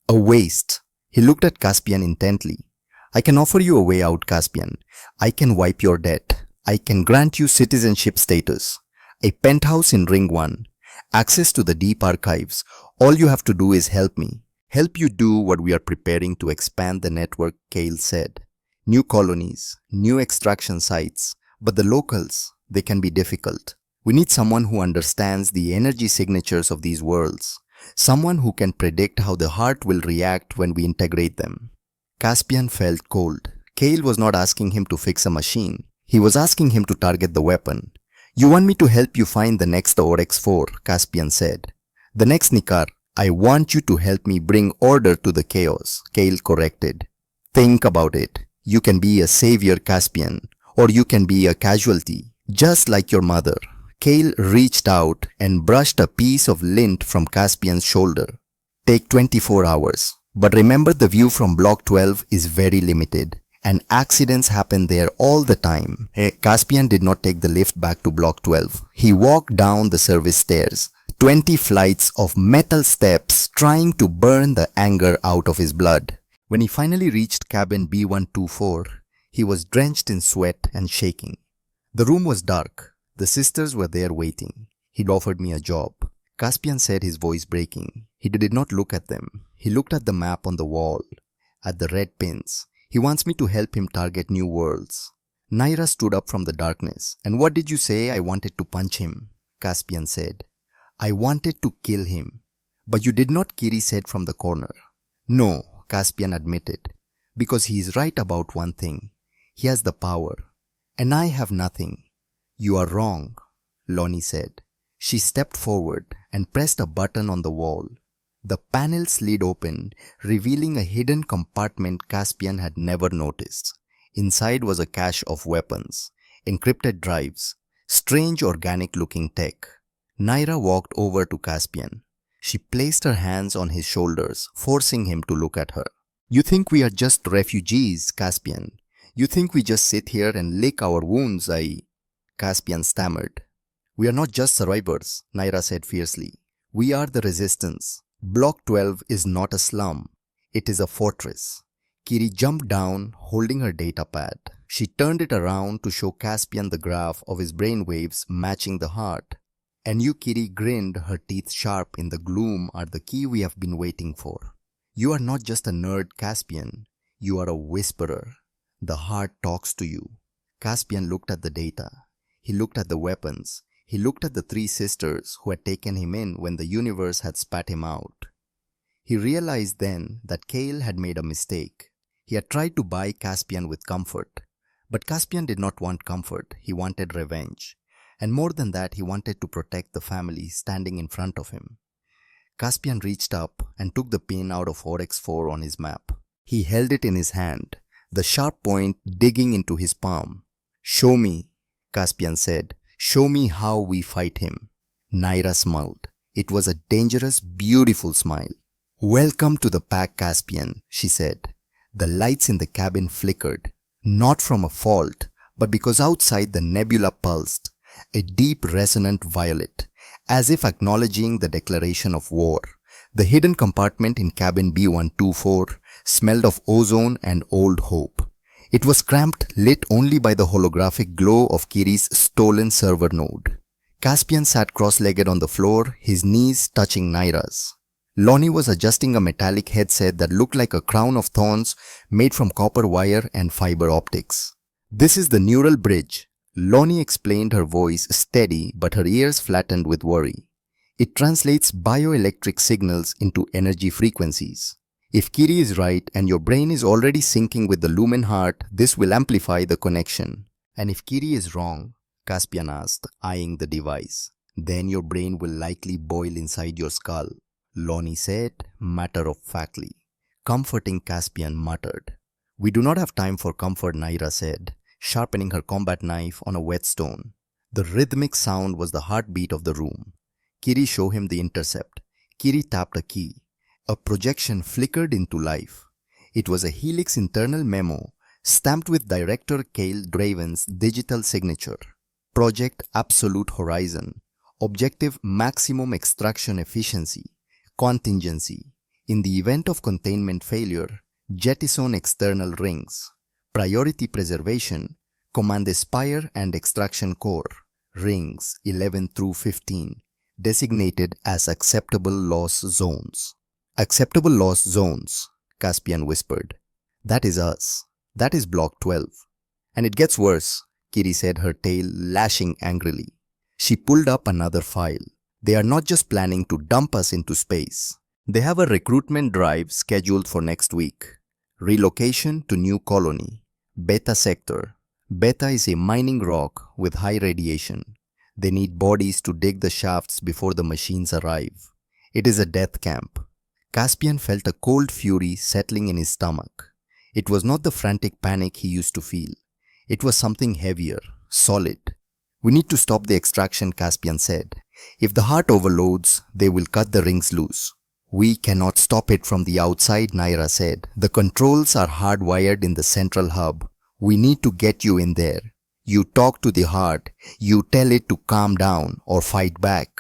[SPEAKER 1] A waste. He looked at Caspian intently. I can offer you a way out, Caspian. I can wipe your debt. I can grant you citizenship status. A penthouse in Ring 1. Access to the deep archives. All you have to do is help me. Help you do what we are preparing to expand the network, Kale said. New colonies, new extraction sites. But the locals, they can be difficult. We need someone who understands the energy signatures of these worlds. Someone who can predict how the heart will react when we integrate them. Caspian felt cold. Kale was not asking him to fix a machine. He was asking him to target the weapon. You want me to help you find the next Oryx 4, Caspian said. The next Nikar. I want you to help me bring order to the chaos, Kale corrected. Think about it. You can be a savior, Caspian, or you can be a casualty, just like your mother. Kale reached out and brushed a piece of lint from Caspian's shoulder. Take 24 hours. But remember, the view from Block 12 is very limited, and accidents happen there all the time. Caspian did not take the lift back to Block 12. He walked down the service stairs, 20 flights of metal steps, trying to burn the anger out of his blood. When he finally reached cabin B124, he was drenched in sweat and shaking. The room was dark. The sisters were there waiting. He'd offered me a job, Caspian said, his voice breaking. He did not look at them. He looked at the map on the wall, at the red pins. He wants me to help him target new worlds. Naira stood up from the darkness. And what did you say? I wanted to punch him, Caspian said. I wanted to kill him. But you did not, Kiri said from the corner. No, Caspian admitted. Because he is right about one thing. He has the power. And I have nothing. You are wrong, Lonnie said. She stepped forward and pressed a button on the wall. The panel slid open, revealing a hidden compartment Caspian had never noticed. Inside was a cache of weapons, encrypted drives, strange organic-looking tech. Naira walked over to Caspian. She placed her hands on his shoulders, forcing him to look at her. You think we are just refugees, Caspian? You think we just sit here and lick our wounds, Caspian stammered. We are not just survivors, Naira said fiercely. We are the resistance. Block 12 is not a slum. It is a fortress. Kiri jumped down, holding her data pad. She turned it around to show Caspian the graph of his brain waves matching the heart. And you, Kiri grinned, her teeth sharp in the gloom, are the key we have been waiting for. You are not just a nerd, Caspian. You are a whisperer. The heart talks to you. Caspian looked at the data. He looked at the weapons. He looked at the three sisters who had taken him in when the universe had spat him out. He realized then that Kale had made a mistake. He had tried to buy Caspian with comfort. But Caspian did not want comfort. He wanted revenge. And more than that, he wanted to protect the family standing in front of him. Caspian reached up and took the pin out of HFY on his map. He held it in his hand, the sharp point digging into his palm. "Show me," Caspian said. "Show me how we fight him." Naira smiled. It was a dangerous, beautiful smile. "Welcome to the pack, Caspian," she said. The lights in the cabin flickered, not from a fault, but because outside the nebula pulsed, a deep resonant violet, as if acknowledging the declaration of war. The hidden compartment in cabin B124 smelled of ozone and old hope. It was cramped, lit only by the holographic glow of Kiri's stolen server node. Caspian sat cross-legged on the floor, his knees touching Naira's. Lonnie was adjusting a metallic headset that looked like a crown of thorns made from copper wire and fiber optics. "This is the neural bridge," Lonnie explained, her voice steady but her ears flattened with worry. "It translates bioelectric signals into energy frequencies. If Kiri is right and your brain is already syncing with the lumen heart, this will amplify the connection. And if Kiri is wrong," Caspian asked, eyeing the device, "then your brain will likely boil inside your skull," Lonnie said, matter-of-factly. Comforting Caspian muttered. "We do not have time for comfort," Naira said, sharpening her combat knife on a whetstone. The rhythmic sound was the heartbeat of the room. Kiri showed him the intercept. Kiri tapped a key. A projection flickered into life. It was a Helix internal memo, stamped with Director Kale Draven's digital signature. Project Absolute Horizon. Objective Maximum Extraction Efficiency. Contingency. In the event of containment failure, jettison external rings. Priority Preservation. Command Aspire and Extraction Core. Rings 11 through 15. Designated as acceptable loss zones. "Acceptable loss zones," Caspian whispered. "That is us. That is Block 12. And it gets worse," Kiri said, her tail lashing angrily. She pulled up another file. "They are not just planning to dump us into space. They have a recruitment drive scheduled for next week. Relocation to new colony. Beta sector. Beta is a mining rock with high radiation. They need bodies to dig the shafts before the machines arrive. It is a death camp." Caspian felt a cold fury settling in his stomach. It was not the frantic panic he used to feel. It was something heavier, solid. "We need to stop the extraction," Caspian said. "If the heart overloads, they will cut the rings loose." "We cannot stop it from the outside," Naira said. "The controls are hardwired in the central hub. We need to get you in there. You talk to the heart. You tell it to calm down or fight back."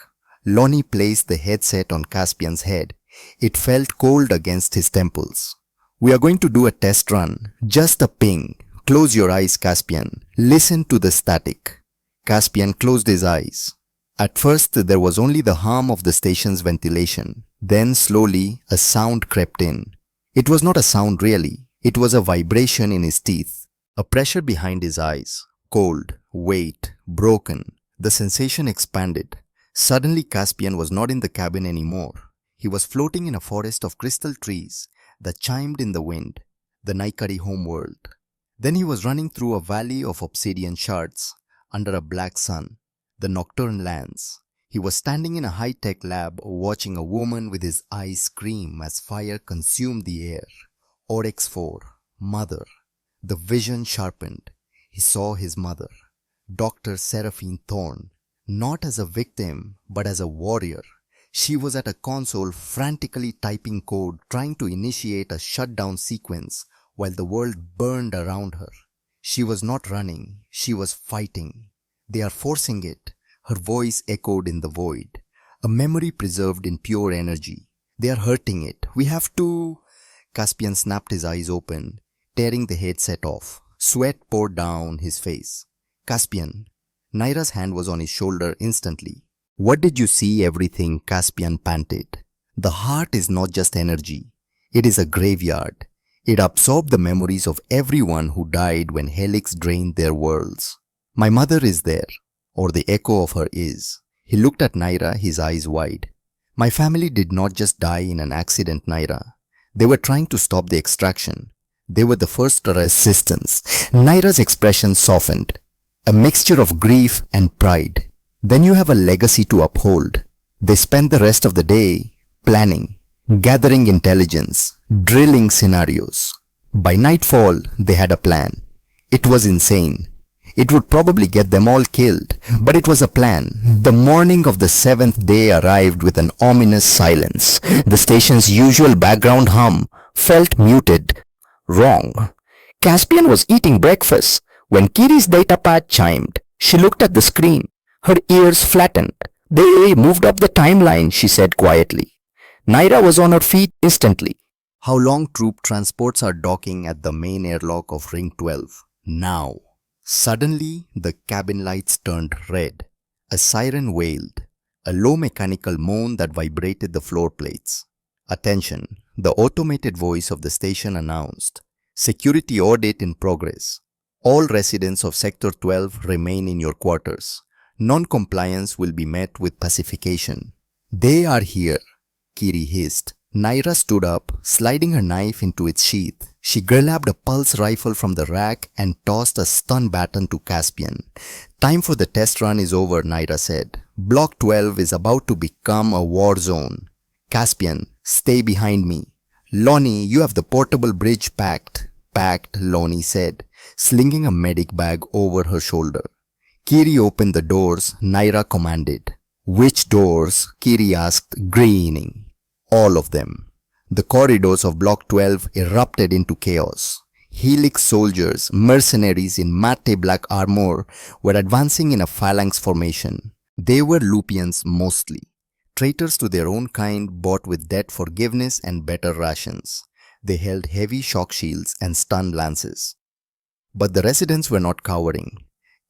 [SPEAKER 1] Lonnie placed the headset on Caspian's head. It felt cold against his temples. "We are going to do a test run. Just a ping. Close your eyes, Caspian. Listen to the static." Caspian closed his eyes. At first, there was only the hum of the station's ventilation. Then, slowly, a sound crept in. It was not a sound really. It was a vibration in his teeth. A pressure behind his eyes. Cold, weight, broken. The sensation expanded. Suddenly, Caspian was not in the cabin anymore. He was floating in a forest of crystal trees that chimed in the wind, the Naikari homeworld. Then he was running through a valley of obsidian shards, under a black sun, the nocturne lands. He was standing in a high-tech lab watching a woman with his eyes scream as fire consumed the air. Oryx 4, Mother. The vision sharpened. He saw his mother, Dr. Seraphine Thorne, not as a victim, but as a warrior. She was at a console frantically typing code, trying to initiate a shutdown sequence while the world burned around her. She was not running, she was fighting. "They are forcing it," her voice echoed in the void. "A memory preserved in pure energy. They are hurting it. We have to..." Caspian snapped his eyes open, tearing the headset off. Sweat poured down his face. Caspian. Naira's hand was on his shoulder instantly. What did you see? Everything, Caspian panted. The heart is not just energy. It is a graveyard. It absorbed the memories of everyone who died when Helix drained their worlds. My mother is there, or the echo of her is. He looked at Naira, his eyes wide. My family did not just die in an accident, Naira. They were trying to stop the extraction. They were the first resistance. Naira's expression softened, a mixture of grief and pride. Then you have a legacy to uphold. They spent the rest of the day planning, gathering intelligence, drilling scenarios. By nightfall, they had a plan. It was insane. It would probably get them all killed, but it was a plan. The morning of the seventh day arrived with an ominous silence. The station's usual background hum felt muted. Wrong. Caspian was eating breakfast when Kiri's datapad chimed. She looked at the screen. Her ears flattened. They moved up the timeline, she said quietly. Naira was on her feet instantly. How long troop transports are docking at the main airlock of Ring 12? Now. Suddenly, the cabin lights turned red. A siren wailed, a low mechanical moan that vibrated the floor plates. Attention, the automated voice of the station announced. Security audit in progress. All residents of Sector 12 remain in your quarters. Non-compliance will be met with pacification. They are here, Kiri hissed. Naira stood up, sliding her knife into its sheath. She grabbed a pulse rifle from the rack and tossed a stun baton to Caspian. Time for the test run is over, Naira said. Block 12 is about to become a war zone. Caspian, stay behind me. Lonnie, you have the portable bridge packed. Packed, Lonnie said, slinging a medic bag over her shoulder. Kiri opened the doors, Naira commanded. Which doors? Kiri asked, grinning. All of them. The corridors of Block 12 erupted into chaos. Helix soldiers, mercenaries in matte black armor, were advancing in a phalanx formation. They were Lupians mostly, traitors to their own kind bought with debt forgiveness and better rations. They held heavy shock shields and stun lances. But the residents were not cowering.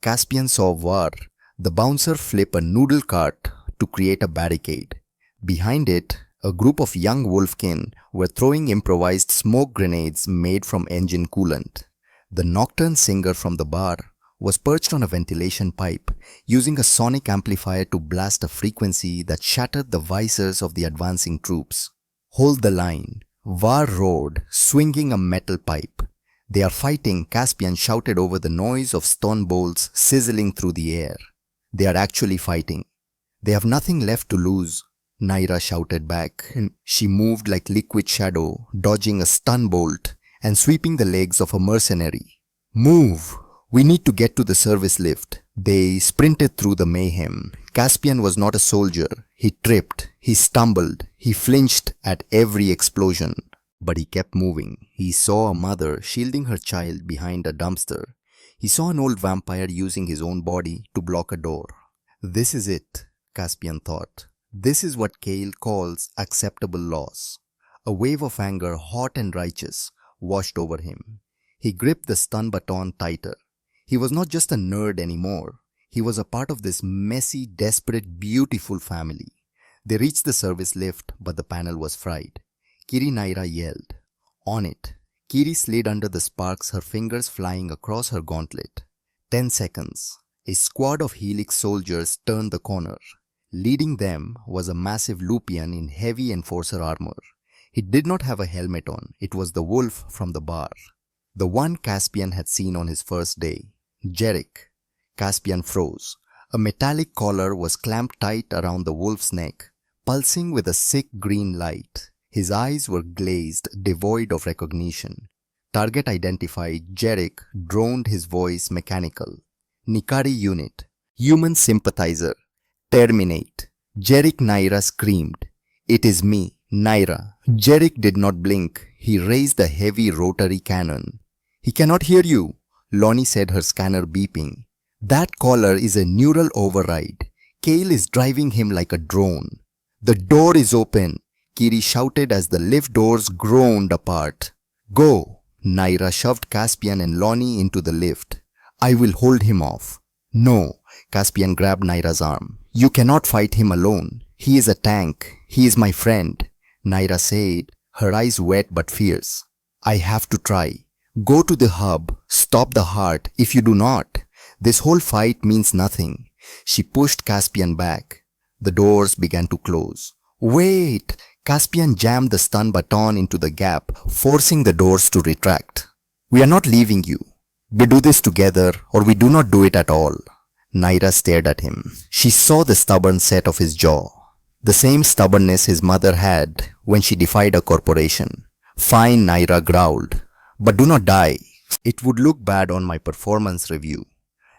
[SPEAKER 1] Caspian saw Var, the bouncer, flip a noodle cart to create a barricade. Behind it, a group of young wolfkin were throwing improvised smoke grenades made from engine coolant. The nocturne singer from the bar was perched on a ventilation pipe, using a sonic amplifier to blast a frequency that shattered the visors of the advancing troops. Hold the line, Var roared, swinging a metal pipe. They are fighting, Caspian shouted over the noise of stone bolts sizzling through the air. They are actually fighting. They have nothing left to lose, Naira shouted back. She moved like liquid shadow, dodging a stun bolt and sweeping the legs of a mercenary. Move! We need to get to the service lift. They sprinted through the mayhem. Caspian was not a soldier. He tripped, he stumbled, he flinched at every explosion. But he kept moving. He saw a mother shielding her child behind a dumpster. He saw an old vampire using his own body to block a door. This is it, Caspian thought. This is what Kale calls acceptable loss. A wave of anger, hot and righteous, washed over him. He gripped the stun baton tighter. He was not just a nerd anymore. He was a part of this messy, desperate, beautiful family. They reached the service lift, but the panel was fried. Kiri Naira yelled. On it. Kiri slid under the sparks, her fingers flying across her gauntlet. 10 seconds. A squad of Helix soldiers turned the corner. Leading them was a massive Lupian in heavy enforcer armor. He did not have a helmet on. It was the wolf from the bar. The one Caspian had seen on his first day. Jerick. Caspian froze. A metallic collar was clamped tight around the wolf's neck, pulsing with a sick green light. His eyes were glazed, devoid of recognition. Target identified, Jerick droned, his voice mechanical. Nikari unit. Human sympathizer. Terminate. Jerick. Naira screamed. It is me, Naira. Jerick did not blink. He raised a heavy rotary cannon. He cannot hear you, Lonnie said, her scanner beeping. That caller is a neural override. Kale is driving him like a drone. The door is open. Kiri shouted as the lift doors groaned apart. Go! Naira shoved Caspian and Lonnie into the lift. I will hold him off. No, Caspian grabbed Naira's arm. You cannot fight him alone. He is a tank. He is my friend. Naira said, her eyes wet but fierce. I have to try. Go to the hub. Stop the heart. If you do not, this whole fight means nothing. She pushed Caspian back. The doors began to close. Wait! Caspian jammed the stun baton into the gap, forcing the doors to retract. We are not leaving you. We do this together or we do not do it at all. Naira stared at him. She saw the stubborn set of his jaw. The same stubbornness his mother had when she defied a corporation. Fine, Naira growled. But do not die. It would look bad on my performance review.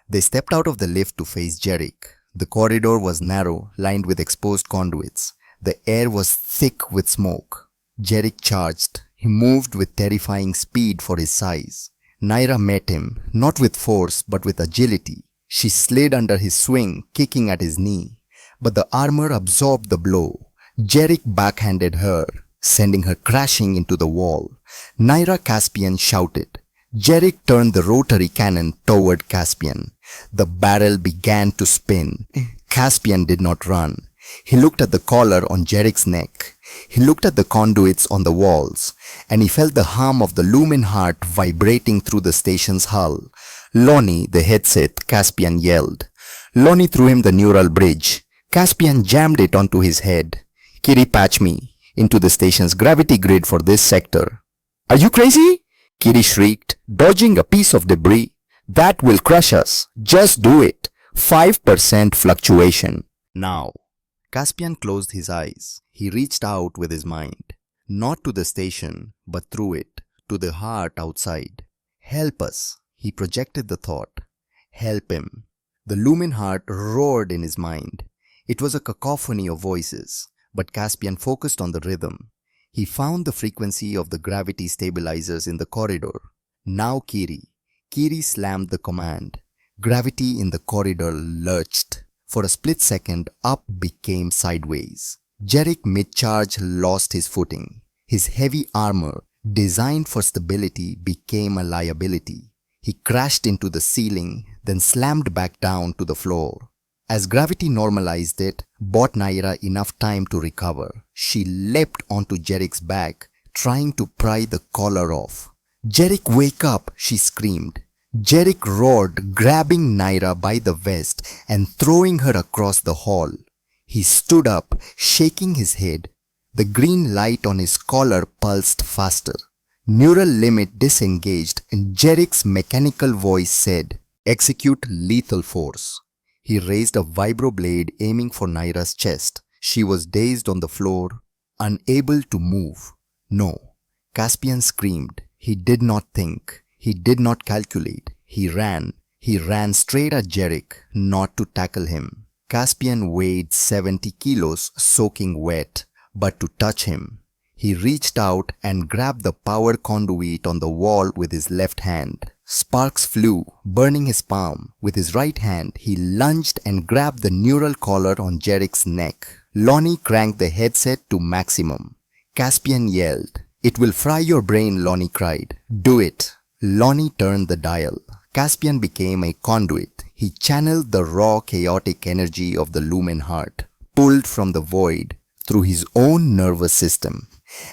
[SPEAKER 1] They stepped out of the lift to face Jerick. The corridor was narrow, lined with exposed conduits. The air was thick with smoke. Jerick charged. He moved with terrifying speed for his size. Naira met him, not with force but with agility. She slid under his swing, kicking at his knee. But the armor absorbed the blow. Jerick backhanded her, sending her crashing into the wall. Naira Caspian shouted. Jerick turned the rotary cannon toward Caspian. The barrel began to spin. Caspian did not run. He looked at the collar on Jerick's neck. He looked at the conduits on the walls, and he felt the hum of the lumen heart vibrating through the station's hull. Lonnie, the headset, Caspian yelled. Lonnie threw him the neural bridge. Caspian jammed it onto his head. Kiri, patch me into the station's gravity grid for this sector. Are you crazy? Kiri shrieked, dodging a piece of debris. That will crush us. Just do it. 5% fluctuation. Now. Caspian closed his eyes. He reached out with his mind. Not to the station, but through it, to the heart outside. Help us. He projected the thought. Help him. The lumen heart roared in his mind. It was a cacophony of voices, but Caspian focused on the rhythm. He found the frequency of the gravity stabilizers in the corridor. Now Kiri. Kiri slammed the command. Gravity in the corridor lurched. For a split second, up became sideways. Jerick mid-charge lost his footing. His heavy armor, designed for stability, became a liability. He crashed into the ceiling, then slammed back down to the floor. As gravity normalized it, bought Naira enough time to recover. She leapt onto Jerick's back, trying to pry the collar off. Jerick, wake up, she screamed. Jerick roared, grabbing Naira by the vest and throwing her across the hall. He stood up, shaking his head. The green light on his collar pulsed faster. Neural limit disengaged and Jerick's mechanical voice said, execute lethal force. He raised a vibroblade aiming for Naira's chest. She was dazed on the floor, unable to move. No. Caspian screamed. He did not think. He did not calculate. He ran. He ran straight at Jerick, not to tackle him. Caspian weighed 70 kilos soaking wet, but to touch him. He reached out and grabbed the power conduit on the wall with his left hand. Sparks flew, burning his palm. With his right hand, he lunged and grabbed the neural collar on Jerick's neck. Lonnie cranked the headset to maximum. Caspian yelled. It will fry your brain, Lonnie cried. Do it. Lonnie turned the dial. Caspian became a conduit. He channeled the raw chaotic energy of the lumen heart, pulled from the void through his own nervous system,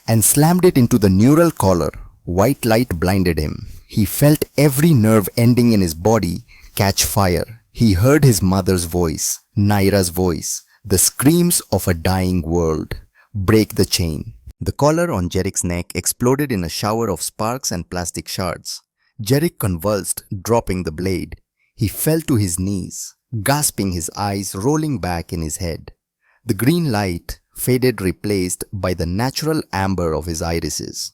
[SPEAKER 1] and slammed it into the neural collar. White light blinded him. He felt every nerve ending in his body catch fire. He heard his mother's voice, Naira's voice, the screams of a dying world. Break the chain. The collar on Jerick's neck exploded in a shower of sparks and plastic shards. Jerick convulsed, dropping the blade. He fell to his knees, gasping, his eyes rolling back in his head. The green light faded, replaced by the natural amber of his irises.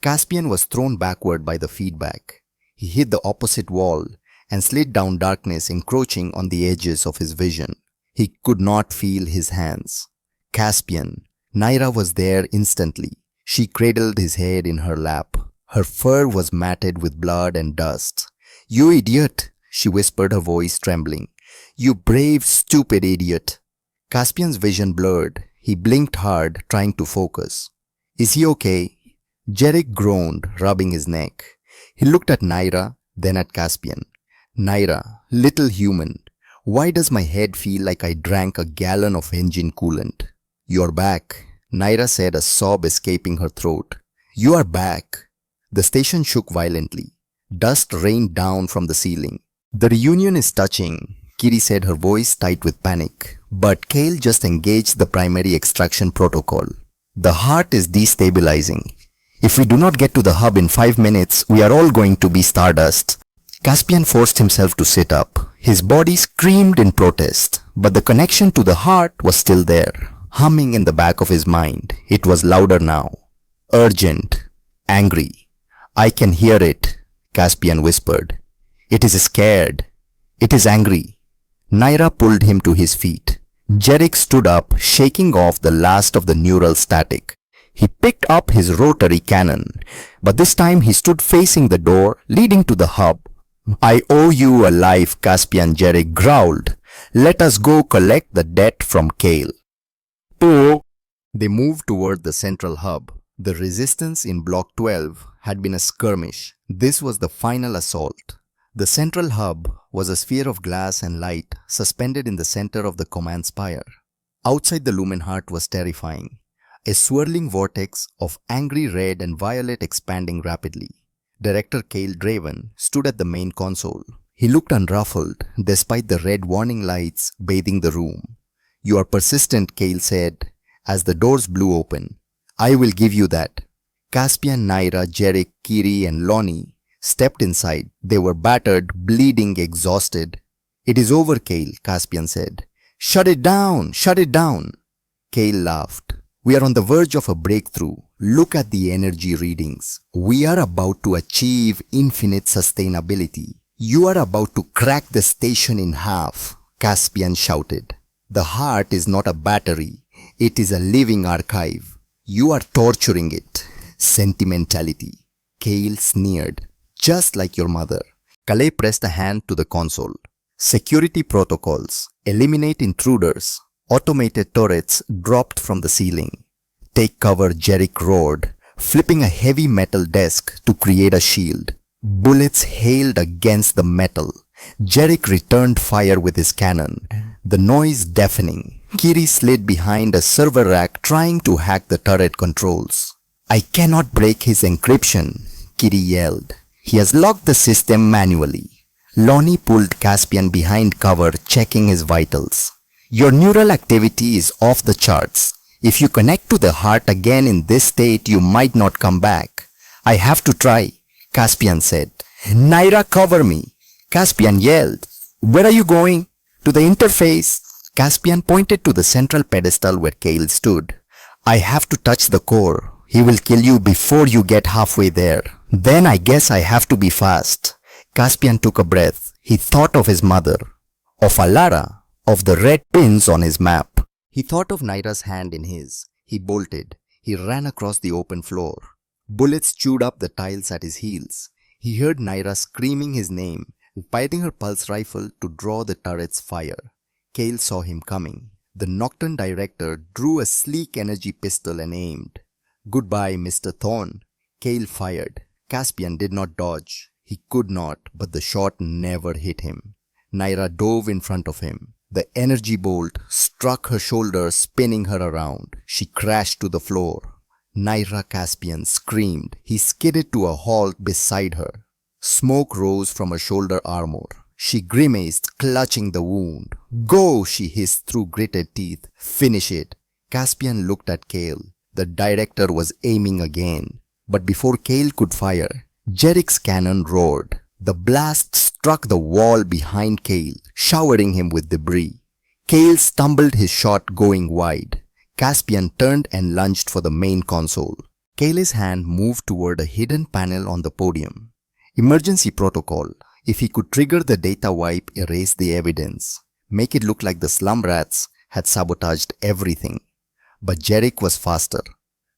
[SPEAKER 1] Caspian was thrown backward by the feedback. He hit the opposite wall and slid down darkness, encroaching on the edges of his vision. He could not feel his hands. Caspian. Naira was there instantly. She cradled his head in her lap. Her fur was matted with blood and dust. You idiot, she whispered, her voice trembling. You brave, stupid idiot. Caspian's vision blurred. He blinked hard, trying to focus. Is he okay? Jarek groaned, rubbing his neck. He looked at Naira, then at Caspian. Naira, little human, why does my head feel like I drank a gallon of engine coolant? You're back, Naira said, a sob escaping her throat. You are back. The station shook violently. Dust rained down from the ceiling. The reunion is touching, Kiri said, her voice tight with panic. But Kale just engaged the primary extraction protocol. The heart is destabilizing. If we do not get to the hub in 5 minutes, we are all going to be stardust. Caspian forced himself to sit up. His body screamed in protest, but the connection to the heart was still there, humming in the back of his mind. It was louder now. Urgent. Angry. I can hear it, Caspian whispered. It is scared. It is angry. Naira pulled him to his feet. Jarek stood up, shaking off the last of the neural static. He picked up his rotary cannon, but this time he stood facing the door leading to the hub. I owe you a life, Caspian, Jarek growled. Let us go collect the debt from Kale. Oh. They moved toward the central hub. The resistance in Block 12 had been a skirmish. This was the final assault. The central hub was a sphere of glass and light suspended in the center of the command spire. Outside the lumen heart was terrifying. A swirling vortex of angry red and violet expanding rapidly. Director Kale Draven stood at the main console. He looked unruffled despite the red warning lights bathing the room. You are persistent, Kale said as the doors blew open. I will give you that. Caspian, Naira, Jarek, Kiri and Lonnie stepped inside. They were battered, bleeding, exhausted. It is over, Kale, Caspian said. Shut it down, shut it down. Kale laughed. We are on the verge of a breakthrough. Look at the energy readings. We are about to achieve infinite sustainability. You are about to crack the station in half, Caspian shouted. The heart is not a battery. It is a living archive. You are torturing it. Sentimentality. Kale sneered. Just like your mother. Calais pressed a hand to the console. Security protocols. Eliminate intruders. Automated turrets dropped from the ceiling. Take cover, Jarek roared, flipping a heavy metal desk to create a shield. Bullets hailed against the metal. Jarek returned fire with his cannon, the noise deafening. Kiri slid behind a server rack trying to hack the turret controls. I cannot break his encryption, Kiri yelled. He has locked the system manually. Lonnie pulled Caspian behind cover, checking his vitals. Your neural activity is off the charts. If you connect to the heart again in this state, you might not come back. I have to try, Caspian said. Naira, cover me, Caspian yelled. Where are you going? To the interface. Caspian pointed to the central pedestal where Kale stood. I have to touch the core. He will kill you before you get halfway there. Then I guess I have to be fast. Caspian took a breath. He thought of his mother, of Alara, of the red pins on his map. He thought of Naira's hand in his. He bolted. He ran across the open floor. Bullets chewed up the tiles at his heels. He heard Naira screaming his name, firing her pulse rifle to draw the turret's fire. Kale saw him coming. The Nocturne director drew a sleek energy pistol and aimed. Goodbye, Mr. Thorne. Kale fired. Caspian did not dodge. He could not, but the shot never hit him. Naira dove in front of him. The energy bolt struck her shoulder, spinning her around. She crashed to the floor. Naira Caspian screamed. He skidded to a halt beside her. Smoke rose from her shoulder armor. She grimaced, clutching the wound. Go, she hissed through gritted teeth. Finish it. Caspian looked at Kale. The director was aiming again. But before Kale could fire, Jarek's cannon roared. The blast struck the wall behind Kale, showering him with debris. Kale stumbled, his shot going wide. Caspian turned and lunged for the main console. Kale's hand moved toward a hidden panel on the podium. Emergency protocol. If he could trigger the data wipe, erase the evidence. Make it look like the slum rats had sabotaged everything. But Jarek was faster.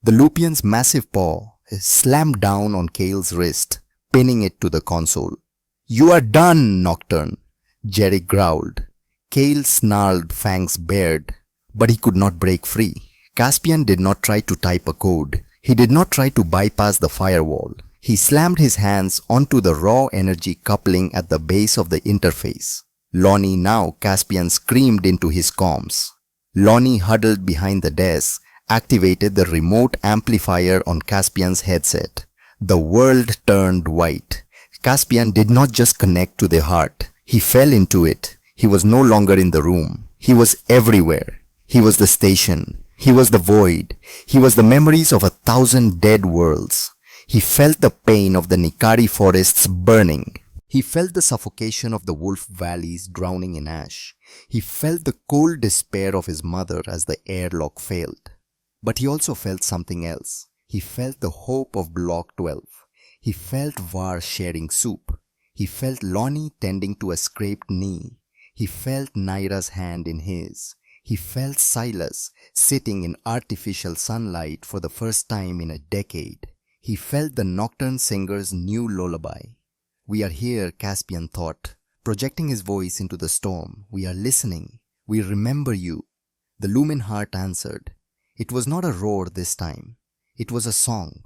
[SPEAKER 1] The Lupian's massive paw slammed down on Kale's wrist, pinning it to the console. You are done, Nocturne, Jarek growled. Kale snarled, fangs bared, but he could not break free. Caspian did not try to type a code. He did not try to bypass the firewall. He slammed his hands onto the raw energy coupling at the base of the interface. Lonnie, now Caspian, screamed into his comms. Lonnie huddled behind the desk, activated the remote amplifier on Caspian's headset. The world turned white. Caspian did not just connect to the heart. He fell into it. He was no longer in the room. He was everywhere. He was the station. He was the void. He was the memories of 1,000 dead worlds. He felt the pain of the Nikari forests burning. He felt the suffocation of the wolf valleys drowning in ash. He felt the cold despair of his mother as the airlock failed. But he also felt something else. He felt the hope of Block 12. He felt Var sharing soup. He felt Lonnie tending to a scraped knee. He felt Naira's hand in his. He felt Silas sitting in artificial sunlight for the first time in a decade. He felt the nocturne singer's new lullaby. "We are here," Caspian thought, projecting his voice into the storm. "We are listening. We remember you." The Lumen heart answered. It was not a roar this time. It was a song.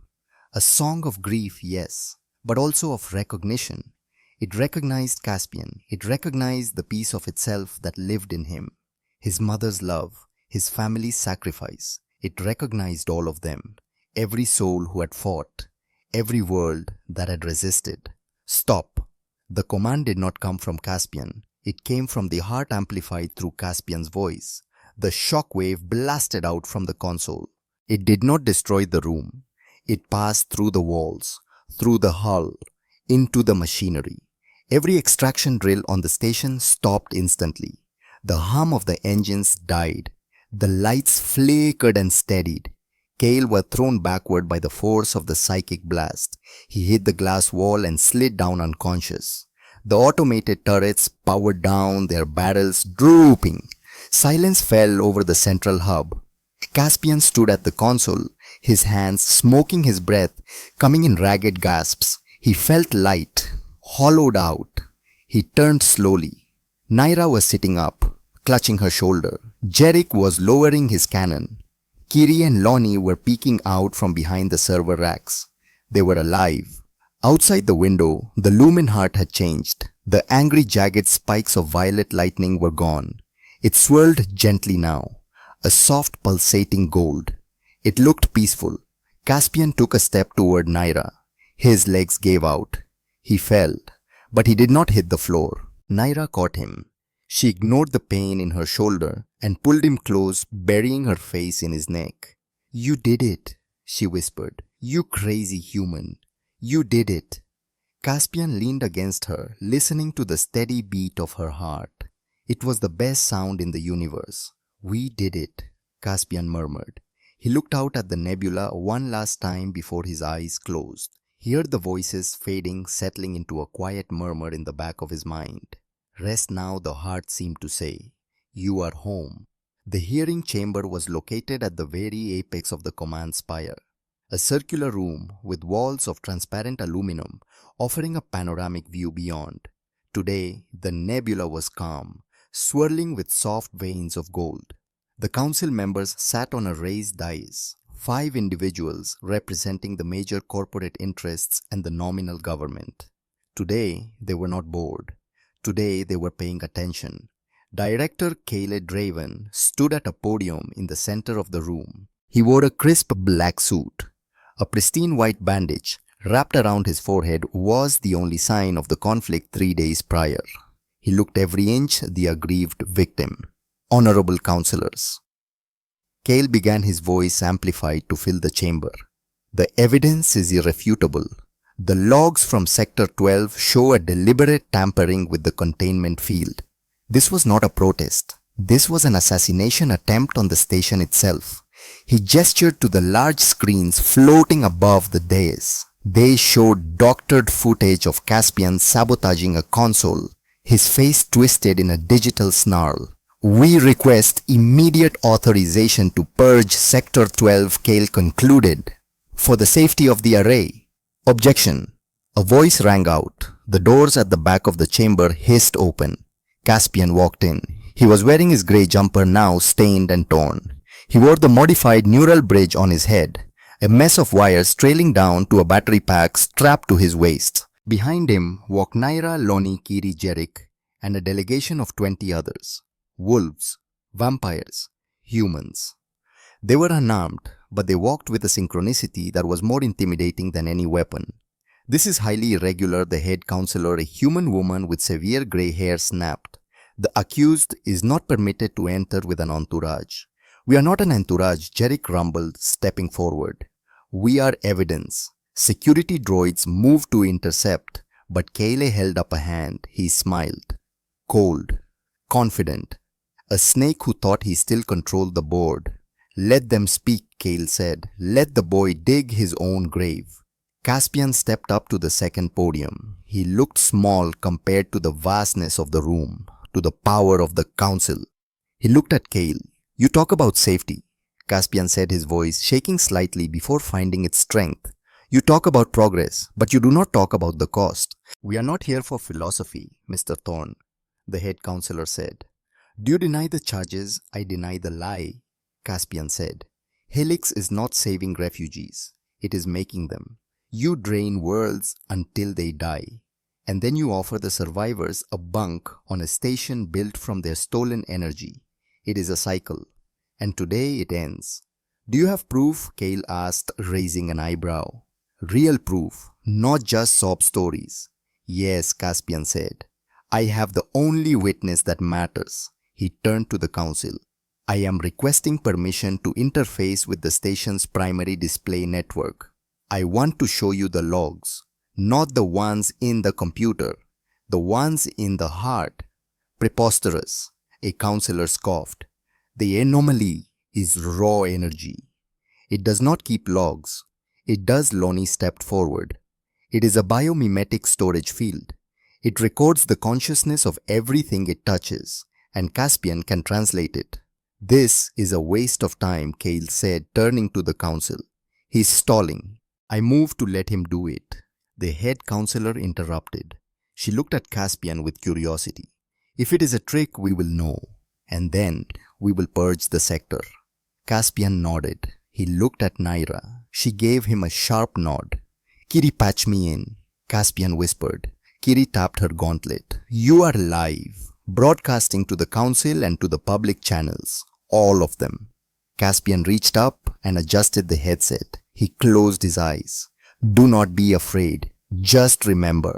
[SPEAKER 1] A song of grief, yes, but also of recognition. It recognized Caspian. It recognized the piece of itself that lived in him. His mother's love, his family's sacrifice. It recognized all of them. Every soul who had fought. Every world that had resisted. "Stop." The command did not come from Caspian. It came from the heart amplified through Caspian's voice. The shock wave blasted out from the console. It did not destroy the room. It passed through the walls, through the hull, into the machinery. Every extraction drill on the station stopped instantly. The hum of the engines died. The lights flickered and steadied. Cale was thrown backward by the force of the psychic blast. He hit the glass wall and slid down unconscious. The automated turrets powered down, their barrels drooping. Silence fell over the central hub. Caspian stood at the console, his hands smoking his breath, coming in ragged gasps. He felt light, hollowed out. He turned slowly. Naira was sitting up, clutching her shoulder. Jerick was lowering his cannon. Kiri and Lonnie were peeking out from behind the server racks. They were alive. Outside the window, the Lumen heart had changed. The angry, jagged spikes of violet lightning were gone. It swirled gently now, a soft, pulsating gold. It looked peaceful. Caspian took a step toward Naira. His legs gave out. He fell, but he did not hit the floor. Naira caught him. She ignored the pain in her shoulder and pulled him close, burying her face in his neck. "You did it," she whispered. "You crazy human. You did it." Caspian leaned against her, listening to the steady beat of her heart. It was the best sound in the universe. "We did it," Caspian murmured. He looked out at the nebula one last time before his eyes closed. He heard the voices fading, settling into a quiet murmur in the back of his mind. "Rest now," the heart seemed to say. "You are home." The hearing chamber was located at the very apex of the command spire. A circular room with walls of transparent aluminum offering a panoramic view beyond. Today, the nebula was calm, swirling with soft veins of gold. The council members sat on a raised dais. 5 individuals representing the major corporate interests and the nominal government. Today, they were not bored. Today, they were paying attention. Director Cale Draven stood at a podium in the center of the room. He wore a crisp black suit. A pristine white bandage wrapped around his forehead was the only sign of the conflict 3 days prior. He looked every inch the aggrieved victim. "Honorable councillors." Cale began, his voice amplified to fill the chamber. "The evidence is irrefutable. The logs from Sector 12 show a deliberate tampering with the containment field. This was not a protest. This was an assassination attempt on the station itself." He gestured to the large screens floating above the dais. They showed doctored footage of Caspian sabotaging a console, his face twisted in a digital snarl. "We request immediate authorization to purge Sector 12, Cale concluded, for the safety of the array." "Objection." A voice rang out. The doors at the back of the chamber hissed open. Caspian walked in. He was wearing his grey jumper, now stained and torn. He wore the modified neural bridge on his head, a mess of wires trailing down to a battery pack strapped to his waist. Behind him walked Naira, Loni, Kiri, Jerick, and a delegation of 20 others. Wolves, vampires, humans. They were unarmed, but they walked with a synchronicity that was more intimidating than any weapon. "This is highly irregular," the head counselor, a human woman with severe grey hair, snapped. "The accused is not permitted to enter with an entourage." "We are not an entourage," Jerick rumbled, stepping forward. "We are evidence." Security droids moved to intercept, but Kayleigh held up a hand. He smiled. Cold, confident. A snake who thought he still controlled the board. "Let them speak," Kale said. "Let the boy dig his own grave." Caspian stepped up to the second podium. He looked small compared to the vastness of the room, to the power of the council. He looked at Kale. "You talk about safety," Caspian said, his voice shaking slightly before finding its strength. "You talk about progress, but you do not talk about the cost." "We are not here for philosophy, Mr. Thorne," the head counselor said. "Do you deny the charges? I deny the lie," Caspian said. "Helix is not saving refugees. It is making them. You drain worlds until they die, and then you offer the survivors a bunk on a station built from their stolen energy. It is a cycle, and today it ends." "Do you have proof?" Kale asked, raising an eyebrow. "Real proof, not just sob stories." "Yes," Caspian said. "I have the only witness that matters." He turned to the council. "I am requesting permission to interface with the station's primary display network. I want to show you the logs, not the ones in the computer, the ones in the heart." "Preposterous," a counselor scoffed. "The anomaly is raw energy. It does not keep logs. It does." Loni stepped forward. "It is a biomimetic storage field. It records the consciousness of everything it touches, and Caspian can translate it." "This is a waste of time," Kale said, turning to the council. "He's stalling." "I move to let him do it," the head counselor interrupted. She looked at Caspian with curiosity. "If it is a trick, we will know, and then we will purge the sector." Caspian nodded. He looked at Naira. She gave him a sharp nod. "Kiri, patch me in," Caspian whispered. Kiri tapped her gauntlet. "You are live, broadcasting to the council and to the public channels, all of them." Caspian reached up and adjusted the headset. He closed his eyes. "Do not be afraid. Just remember."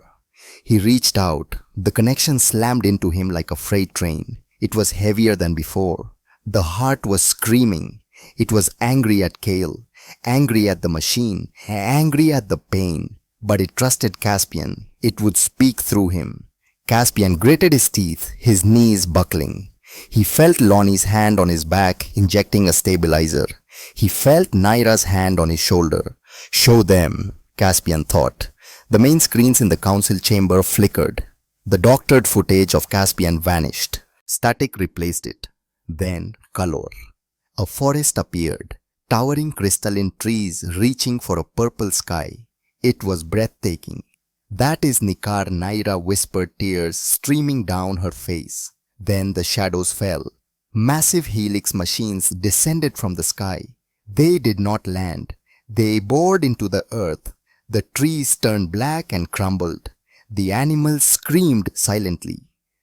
[SPEAKER 1] He reached out. The connection slammed into him like a freight train. It was heavier than before. The heart was screaming. It was angry at Kale, angry at the machine, angry at the pain. But it trusted Caspian. It would speak through him. Caspian gritted his teeth, his knees buckling. He felt Loni's hand on his back, injecting a stabilizer. He felt Naira's hand on his shoulder. "Show them," Caspian thought. The main screens in the council chamber flickered. The doctored footage of Caspian vanished. Static replaced it. Then color. A forest appeared, towering crystalline trees reaching for a purple sky. It was breathtaking. "That is Nikar," Naira whispered, tears streaming down her face. Then the shadows fell. Massive helix machines descended from the sky. They did not land. They bored into the earth. The trees turned black and crumbled. The animals screamed silently.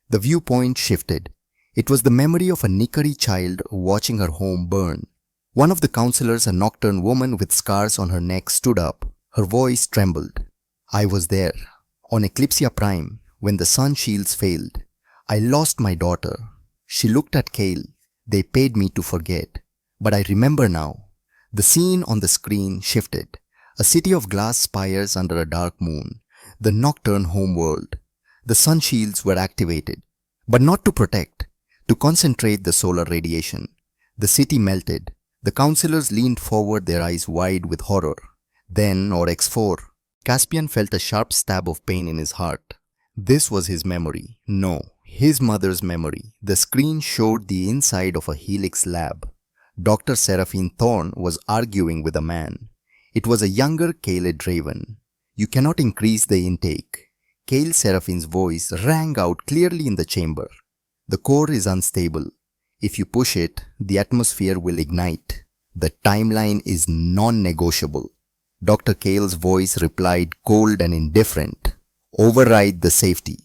[SPEAKER 1] The viewpoint shifted. It was the memory of a Nikari child watching her home burn. One of the counselors, a nocturne woman with scars on her neck, stood up. Her voice trembled. "I was there, on Eclipsia Prime, when the sun shields failed. I lost my daughter." She looked at Kale. "They paid me to forget. But I remember now." The scene on the screen shifted. A city of glass spires under a dark moon. The nocturne homeworld. The sun shields were activated. But not to protect, to concentrate the solar radiation. The city melted. The counselors leaned forward, their eyes wide with horror. Then, or X4, Caspian felt a sharp stab of pain in his heart. This was his memory. No, his mother's memory. The screen showed the inside of a helix lab. Dr. Seraphine Thorne was arguing with a man. It was a younger Kale Draven. "You cannot increase the intake." Kale Seraphine's voice rang out clearly in the chamber. "The core is unstable. If you push it, the atmosphere will ignite. The timeline is non-negotiable. Dr. Kale's voice replied cold and indifferent. Override the safety.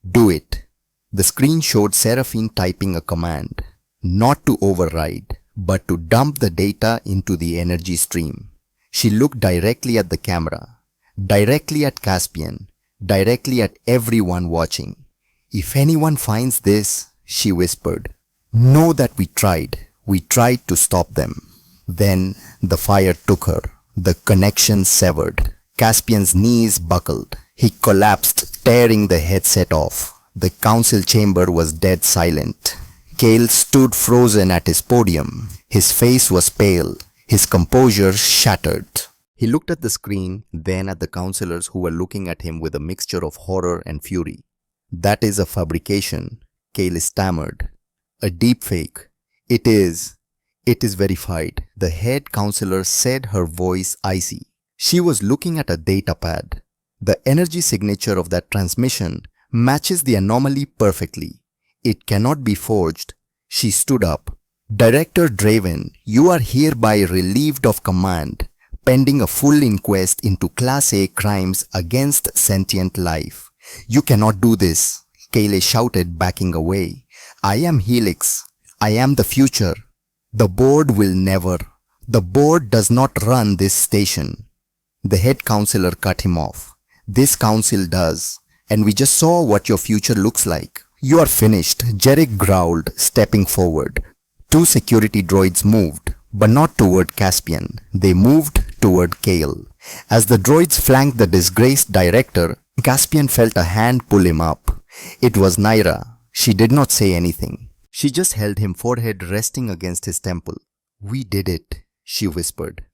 [SPEAKER 1] Do it. The screen showed Seraphine typing a command. Not to override, but to dump the data into the energy stream. She looked directly at the camera, directly at Caspian, directly at everyone watching. If anyone finds this, she whispered, know that we tried to stop them. Then the fire took her. The connection severed. Caspian's knees buckled. He collapsed, tearing the headset off. The council chamber was dead silent. Kale stood frozen at his podium. His face was pale, his composure shattered. He looked at the screen, then at the councillors who were looking at him with a mixture of horror and fury. That is a fabrication, Kale stammered. A deepfake. It is verified, the head councillor said, her voice icy. She was looking at a datapad. The energy signature of that transmission matches the anomaly perfectly. It cannot be forged. She stood up. Director Draven, you are hereby relieved of command, pending a full inquest into Class A crimes against sentient life. You cannot do this, Kale shouted, backing away. I am Helix. I am the future. The board will never. The board does not run this station. The head councillor cut him off. This council does, and we just saw what your future looks like. You are finished, Jerick growled, stepping forward. Two security droids moved, but not toward Caspian. They moved toward Kale. As the droids flanked the disgraced director, Caspian felt a hand pull him up. It was Naira. She did not say anything. She just held him, forehead resting against his temple. We did it, she whispered.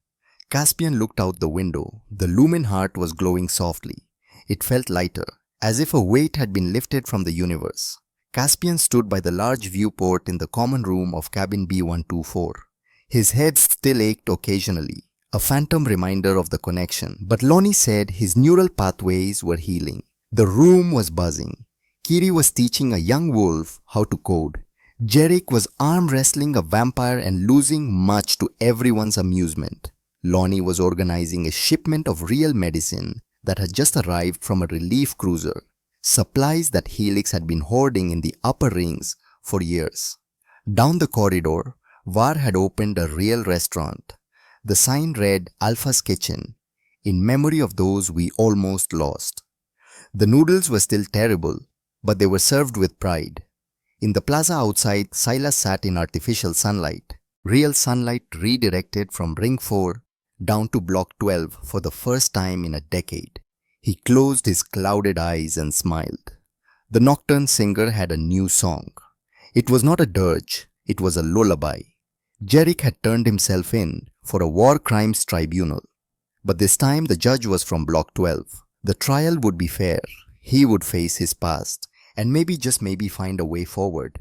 [SPEAKER 1] Caspian looked out the window. The lumen heart was glowing softly. It felt lighter, as if a weight had been lifted from the universe. Caspian stood by the large viewport in the common room of cabin B124. His head still ached occasionally, a phantom reminder of the connection, but Lonnie said his neural pathways were healing. The room was buzzing. Kiri was teaching a young wolf how to code. Jerick was arm wrestling a vampire and losing, much to everyone's amusement. Lonnie was organizing a shipment of real medicine that had just arrived from a relief cruiser, supplies that Helix had been hoarding in the upper rings for years. Down the corridor, Var had opened a real restaurant. The sign read Alpha's Kitchen, in memory of those we almost lost. The noodles were still terrible, but they were served with pride. In the plaza outside, Silas sat in artificial sunlight, real sunlight redirected from Ring 4 down to Block 12 for the first time in a decade. He closed his clouded eyes and smiled. The nocturne singer had a new song. It was not a dirge, it was a lullaby. Jerick had turned himself in for a war crimes tribunal. But this time the judge was from Block 12. The trial would be fair. He would face his past and maybe, just maybe, find a way forward.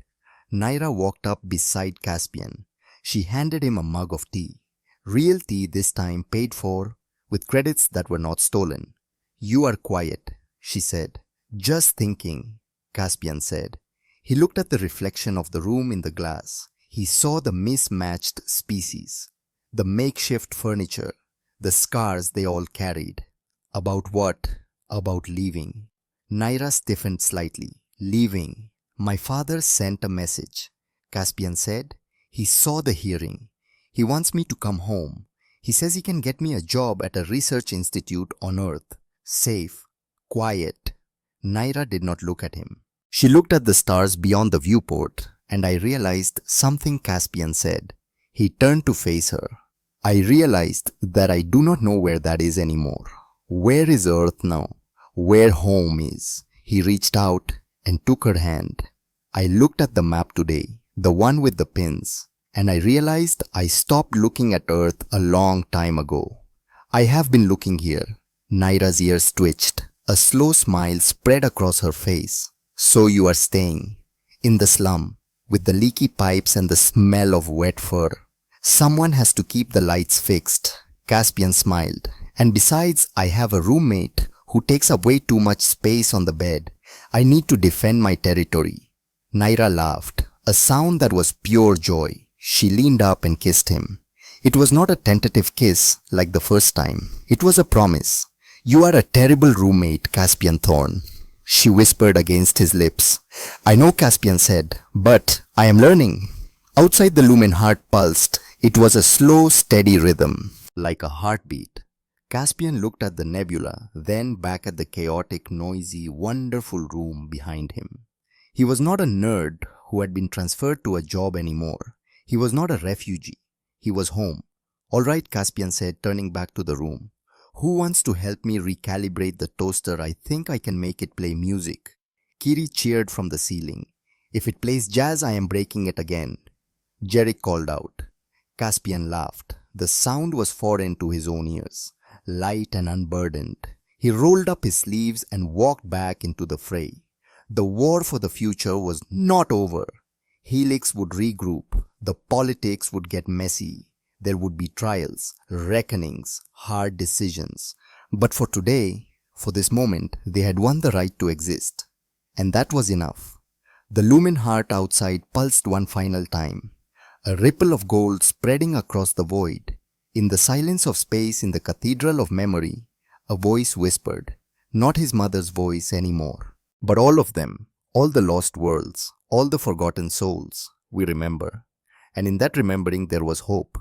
[SPEAKER 1] Naira walked up beside Caspian. She handed him a mug of tea. Real tea this time, paid for, with credits that were not stolen. You are quiet, she said. Just thinking, Caspian said. He looked at the reflection of the room in the glass. He saw the mismatched species, the makeshift furniture, the scars they all carried. About what? About leaving. Naira stiffened slightly. Leaving. My father sent a message, Caspian said. He saw the hearing. He wants me to come home. He says he can get me a job at a research institute on Earth. Safe. Quiet. Naira did not look at him. She looked at the stars beyond the viewport, and I realized something Caspian said. He turned to face her. I realized that I do not know where that is anymore. Where is Earth now? Where home is? He reached out and took her hand. I looked at the map today, the one with the pins, and I realized I stopped looking at Earth a long time ago. I have been looking here. Naira's ears twitched. A slow smile spread across her face. So you are staying in the slum with the leaky pipes and the smell of wet fur. Someone has to keep the lights fixed. Caspian smiled. And besides, I have a roommate who takes up way too much space on the bed. I need to defend my territory. Naira laughed, A sound that was pure joy. She leaned up and kissed him. It was not a tentative kiss like the first time. It was a promise. You are a terrible roommate, Caspian Thorn. She whispered against his lips. I know, Caspian said, but I am learning. Outside the lumen heart pulsed. It was a slow, steady rhythm, like a heartbeat. Caspian looked at the nebula, then back at the chaotic, noisy, wonderful room behind him. He was not a nerd who had been transferred to a job anymore. He was not a refugee. He was home. All right, Caspian said, turning back to the room. Who wants to help me recalibrate the toaster? I think I can make it play music. Kiri cheered from the ceiling. If it plays jazz, I am breaking it again. Jerick called out. Caspian laughed. The sound was foreign to his own ears. Light and unburdened. He rolled up his sleeves and walked back into the fray. The war for the future was not over. Helix would regroup. The politics would get messy. There would be trials, reckonings, hard decisions. But for today, for this moment, they had won the right to exist. And that was enough. The lumen heart outside pulsed one final time. A ripple of gold spreading across the void. In the silence of space in the cathedral of memory, a voice whispered, not his mother's voice anymore, but all of them, all the lost worlds, all the forgotten souls, we remember. And in that remembering there was hope.